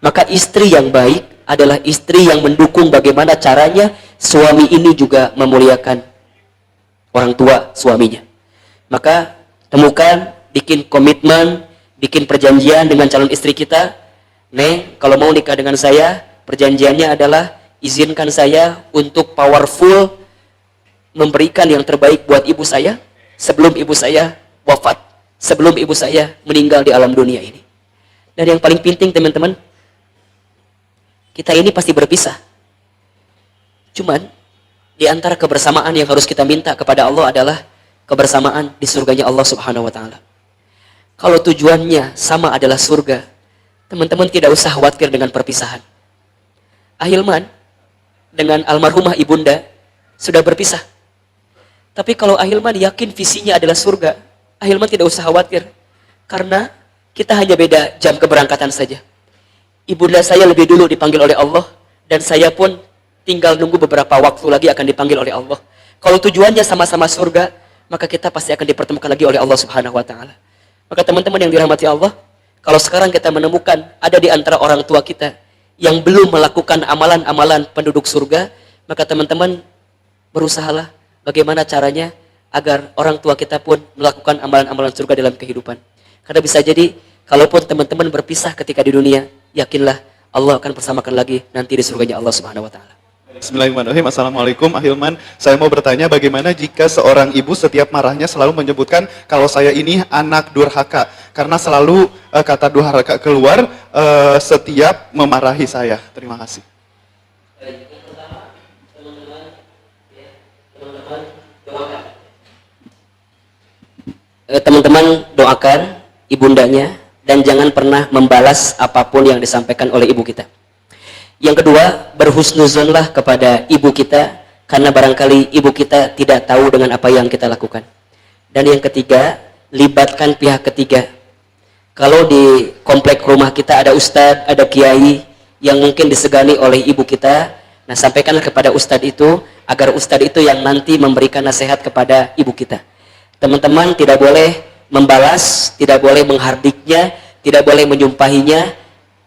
Maka istri yang baik adalah istri yang mendukung bagaimana caranya suami ini juga memuliakan orang tua suaminya. Maka temukan, bikin komitmen, bikin perjanjian dengan calon istri kita. Neng, kalau mau nikah dengan saya, perjanjiannya adalah izinkan saya untuk powerful memberikan yang terbaik buat ibu saya sebelum ibu saya wafat, sebelum ibu saya meninggal di alam dunia ini. Dan yang paling penting teman-teman, kita ini pasti berpisah. Cuman di antara kebersamaan yang harus kita minta kepada Allah adalah kebersamaan di surganya Allah Subhanahu wa taala. Kalau tujuannya sama adalah surga, teman-teman tidak usah khawatir dengan perpisahan. Ahilman dengan almarhumah ibunda sudah berpisah. Tapi kalau Ahilman yakin visinya adalah surga, Ahilman tidak usah khawatir. Karena kita hanya beda jam keberangkatan saja. Ibunda saya lebih dulu dipanggil oleh Allah, dan saya pun tinggal nunggu beberapa waktu lagi akan dipanggil oleh Allah. Kalau tujuannya sama-sama surga, maka kita pasti akan dipertemukan lagi oleh Allah Subhanahu wa taala. Maka teman-teman yang dirahmati Allah, kalau sekarang kita menemukan ada di antara orang tua kita yang belum melakukan amalan-amalan penduduk surga, maka teman-teman berusahalah bagaimana caranya agar orang tua kita pun melakukan amalan-amalan surga dalam kehidupan. Karena bisa jadi, kalaupun teman-teman berpisah ketika di dunia, yakinlah Allah akan bersamakan lagi nanti di surganya Allah Subhanahu wa taala. Bismillahirrahmanirrahim. Assalamualaikum, Ahilman. Saya mau bertanya bagaimana jika seorang ibu setiap marahnya selalu menyebutkan kalau saya ini anak durhaka, karena selalu kata durhaka keluar setiap memarahi saya. Terima kasih. teman-teman doakan ibundanya dan jangan pernah membalas apapun yang disampaikan oleh ibu kita. Yang kedua, berhusnuzonlah kepada ibu kita karena barangkali ibu kita tidak tahu dengan apa yang kita lakukan. Dan yang ketiga, libatkan pihak ketiga. Kalau di komplek rumah kita ada ustadz, ada kiai yang mungkin disegani oleh ibu kita, nah sampaikanlah kepada ustadz itu agar ustadz itu yang nanti memberikan nasihat kepada ibu kita. Teman-teman tidak boleh membalas, tidak boleh menghardiknya, tidak boleh menyumpahinya,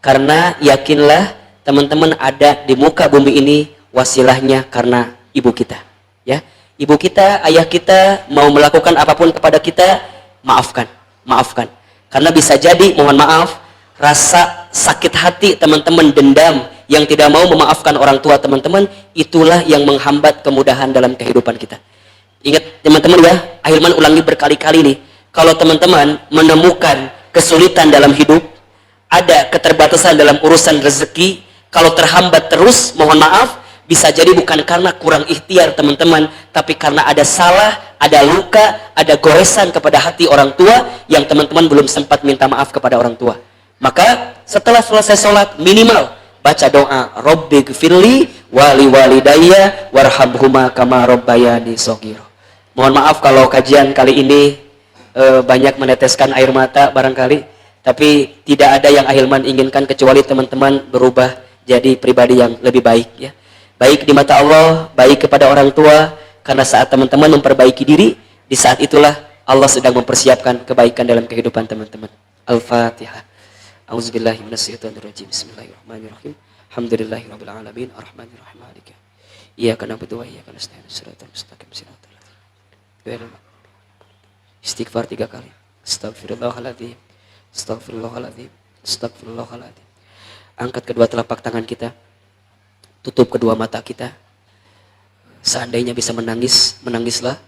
karena yakinlah teman-teman ada di muka bumi ini wasilahnya karena ibu kita. Ya, ibu kita, ayah kita mau melakukan apapun kepada kita, maafkan, maafkan. Karena bisa jadi, mohon maaf, rasa sakit hati teman-teman, dendam yang tidak mau memaafkan orang tua teman-teman, itulah yang menghambat kemudahan dalam kehidupan kita. Ingat teman-teman ya, Ahilman ulangi berkali-kali nih, kalau teman-teman menemukan kesulitan dalam hidup, ada keterbatasan dalam urusan rezeki, kalau terhambat terus, mohon maaf, bisa jadi bukan karena kurang ikhtiar teman-teman, tapi karena ada salah, ada luka, ada goresan kepada hati orang tua yang teman-teman belum sempat minta maaf kepada orang tua. Maka setelah selesai sholat, minimal baca doa, Rabbi gfirli wali walidayya warhamhuma kama rabbayani shaghira. Mohon maaf kalau kajian kali ini banyak meneteskan air mata barangkali, tapi tidak ada yang Ahilman inginkan kecuali teman-teman berubah jadi pribadi yang lebih baik ya. Baik di mata Allah, baik kepada orang tua, karena saat teman-teman memperbaiki diri, di saat itulah Allah sedang mempersiapkan kebaikan dalam kehidupan teman-teman. Al-Fatihah. A'udzubillahi minasyaitonirrajim. Bismillahirrahmanirrahim. Alhamdulillahirabbil alamin, arrahmanirrahim, maliki. Iyyaka na'budu wa iyyaka nasta'in, shiratal mustaqim, shiratal istighfar 3 kali. Astagfirullahaladzim, astagfirullahaladzim, astagfirullahaladzim. Angkat kedua telapak tangan kita, tutup kedua mata kita. Seandainya bisa menangis, menangislah,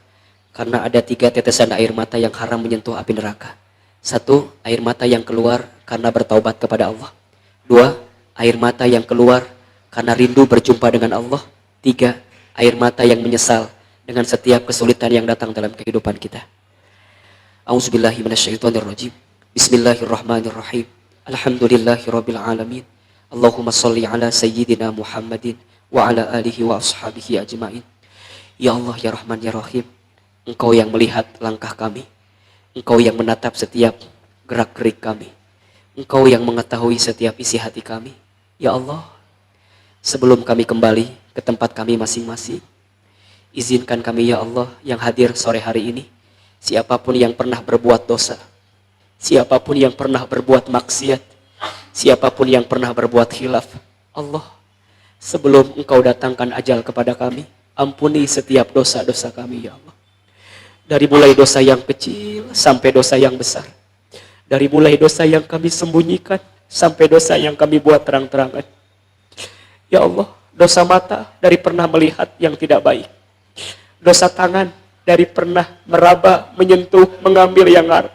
karena ada 3 tetesan air mata yang haram menyentuh api neraka. 1, air mata yang keluar karena bertaubat kepada Allah. 2, air mata yang keluar karena rindu berjumpa dengan Allah. 3, air mata yang menyesal dengan setiap kesulitan yang datang dalam kehidupan kita. A'udzubillahi minasyaitonirrajim. Bismillahirrahmanirrahim. Alhamdulillahirabbil alamin. Allahumma shalli ala sayyidina Muhammadin wa ala alihi wa ashabihi ajmain. Ya Allah, ya Rahman, ya Rahim, Engkau yang melihat langkah kami, Engkau yang menatap setiap gerak-gerik kami, Engkau yang mengetahui setiap isi hati kami. Ya Allah, sebelum kami kembali ke tempat kami masing-masing, izinkan kami ya Allah yang hadir sore hari ini, siapapun yang pernah berbuat dosa, siapapun yang pernah berbuat maksiat, siapapun yang pernah berbuat khilaf, Allah, sebelum Engkau datangkan ajal kepada kami, ampuni setiap dosa-dosa kami ya Allah. Dari mulai dosa yang kecil sampai dosa yang besar, dari mulai dosa yang kami sembunyikan sampai dosa yang kami buat terang-terangan. Ya Allah, dosa mata dari pernah melihat yang tidak baik, dosa tangan dari pernah meraba, menyentuh, mengambil yang haram,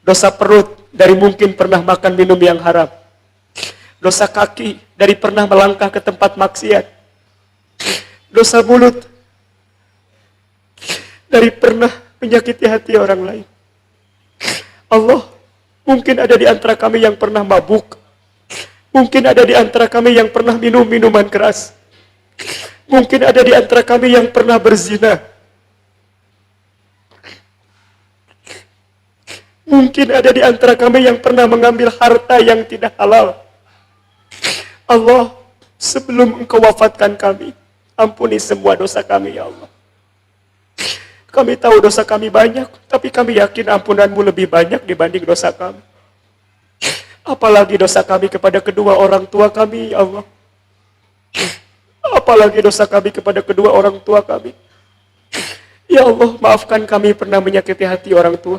dosa perut dari mungkin pernah makan minum yang haram, dosa kaki dari pernah melangkah ke tempat maksiat, dosa mulut dari pernah menyakiti hati orang lain. Allah, mungkin ada di antara kami yang pernah mabuk, mungkin ada di antara kami yang pernah minum minuman keras, mungkin ada di antara kami yang pernah berzina, mungkin ada di antara kami yang pernah mengambil harta yang tidak halal. Allah, sebelum Engkau wafatkan kami, ampuni semua dosa kami ya Allah. Kami tahu dosa kami banyak, tapi kami yakin ampunan-Mu lebih banyak dibanding dosa kami. Apalagi dosa kami kepada kedua orang tua kami ya Allah. Apalagi dosa kami kepada kedua orang tua kami. Ya Allah, maafkan kami pernah menyakiti hati orang tua.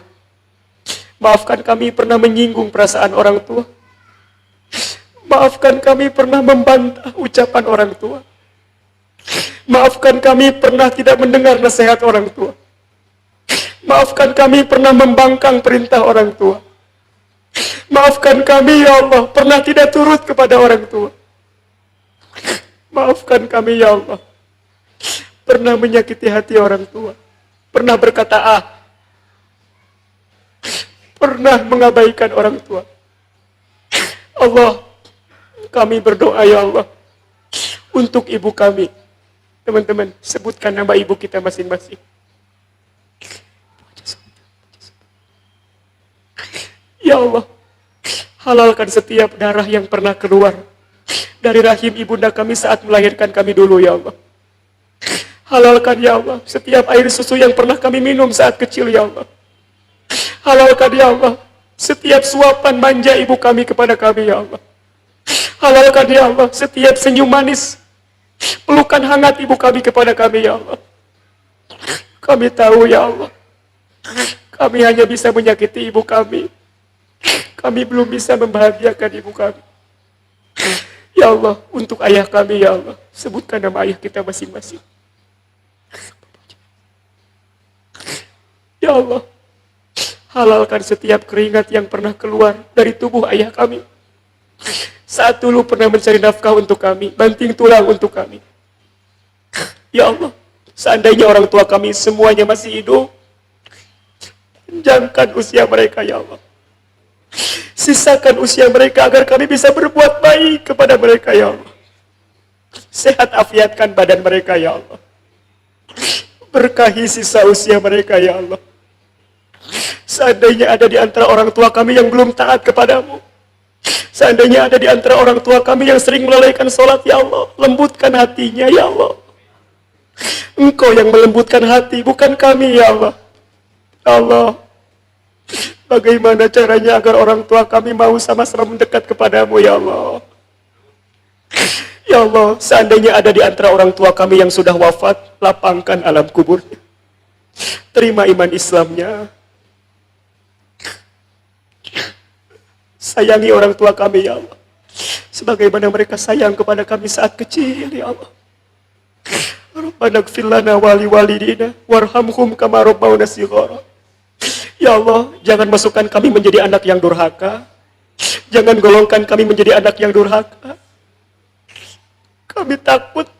Maafkan kami pernah menyinggung perasaan orang tua. Maafkan kami pernah membantah ucapan orang tua. Maafkan kami pernah tidak mendengar nasihat orang tua. Maafkan kami pernah membangkang perintah orang tua. Maafkan kami ya Allah pernah tidak turut kepada orang tua. Maafkan kami ya Allah pernah menyakiti hati orang tua. Pernah berkata A, pernah mengabaikan orang tua. Allah, kami berdoa ya Allah untuk ibu kami. Teman-teman, sebutkan nama ibu kita masing-masing. Ya Allah, halalkan setiap darah yang pernah keluar dari rahim ibunda kami saat melahirkan kami dulu ya Allah. Halalkan ya Allah setiap air susu yang pernah kami minum saat kecil ya Allah. Halalkan ya Allah setiap suapan manja ibu kami kepada kami ya Allah. Halalkan ya Allah setiap senyum manis, pelukan hangat ibu kami kepada kami ya Allah. Kami tahu ya Allah, kami hanya bisa menyakiti ibu kami. Kami belum bisa membahagiakan ibu kami. Ya Allah, untuk ayah kami ya Allah, sebutkan nama ayah kita masing-masing. Ya Allah, halalkan setiap keringat yang pernah keluar dari tubuh ayah kami. Saat dulu pernah mencari nafkah untuk kami, banting tulang untuk kami. Ya Allah, seandainya orang tua kami semuanya masih hidup, panjangkan usia mereka ya Allah. Sisakan usia mereka agar kami bisa berbuat baik kepada mereka ya Allah. Sehat afiatkan badan mereka ya Allah. Berkahi sisa usia mereka ya Allah. Seandainya ada di antara orang tua kami yang belum taat kepadamu, seandainya ada di antara orang tua kami yang sering melalaikan sholat ya Allah, lembutkan hatinya ya Allah. Engkau yang melembutkan hati, bukan kami ya Allah. Ya Allah, bagaimana caranya agar orang tua kami mau sama-sama mendekat kepadamu ya Allah. Ya Allah, seandainya ada di antara orang tua kami yang sudah wafat, lapangkan alam kuburnya. Terima iman Islamnya. Sayangi orang tua kami ya Allah, sebagaimana mereka sayang kepada kami saat kecil ya Allah. Rabbana ighfir lana wa liwalidina warhamhum kama rabbawna shighara. Ya Allah, jangan masukkan kami menjadi anak yang durhaka. Jangan golongkan kami menjadi anak yang durhaka. Kami takut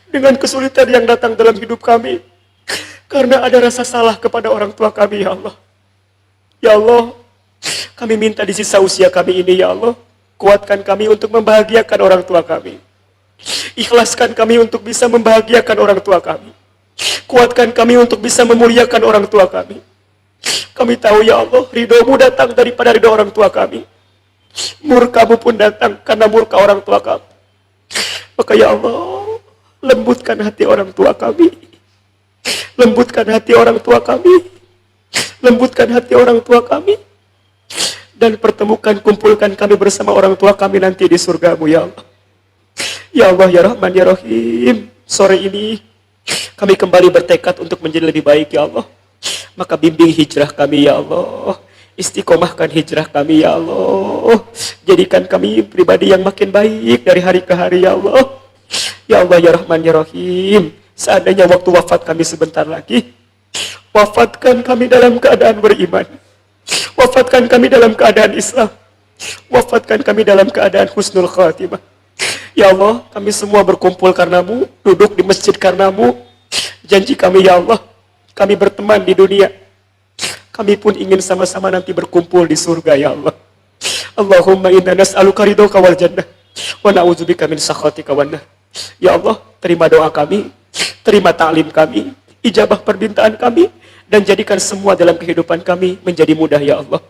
dengan kesulitan yang datang dalam hidup kami karena ada rasa salah kepada orang tua kami ya Allah. Ya Allah, kami minta di sisa usia kami ini ya Allah, kuatkan kami untuk membahagiakan orang tua kami. Ikhlaskan kami untuk bisa membahagiakan orang tua kami. Kuatkan kami untuk bisa memuliakan orang tua kami. Kami tahu ya Allah, ridho-Mu datang daripada ridho orang tua kami. Murka-Mu pun datang karena murka orang tua kami. Maka ya Allah, lembutkan hati orang tua kami. Lembutkan hati orang tua kami. Lembutkan hati orang tua kami. Dan pertemukan, kumpulkan kami bersama orang tua kami nanti di surga-Mu ya Allah. Ya Allah ya Rahman ya Rahim, sore ini kami kembali bertekad untuk menjadi lebih baik ya Allah. Maka bimbing hijrah kami ya Allah, istiqomahkan hijrah kami ya Allah. Jadikan kami pribadi yang makin baik dari hari ke hari ya Allah. Ya Allah ya Rahman ya Rahim, seandainya waktu wafat kami sebentar lagi, wafatkan kami dalam keadaan beriman. Wafatkan kami dalam keadaan Islam. Wafatkan kami dalam keadaan husnul khatimah. Ya Allah, kami semua berkumpul karena-Mu, duduk di masjid karena-Mu. Janji kami ya Allah, kami berteman di dunia. Kami pun ingin sama-sama nanti berkumpul di surga ya Allah. Allahumma inna nas'aluka ridhoka wal jannah wa na'udzubika min sakhatika wan nar. Ya Allah, terima doa kami, terima ta'lim kami, ijabah permintaan kami, dan jadikan semua dalam kehidupan kami menjadi mudah ya Allah.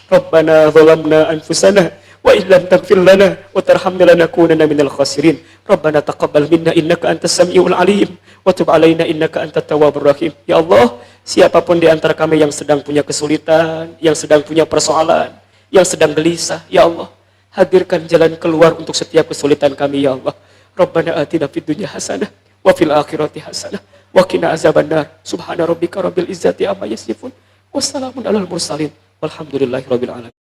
Rabbana zalamna anfusana wa illam taghfir lana wa tarhamna lanakunanna minal khasirin. Rabbana taqabbal minna innaka antas samiul alim wa tub alaina innaka antat tawwabur rahim. Ya Allah, siapapun di antara kami yang sedang punya kesulitan, yang sedang punya persoalan, yang sedang gelisah, ya Allah, hadirkan jalan keluar untuk setiap kesulitan kami ya Allah. Rabbana atina fid dunya hasanah wa fil akhirati hasanah wa qina azabannar. Subhana rabbika rabbil izzati amma yasifun. Wassalamun alal mursalin. Walhamdulillahirabbil alamin.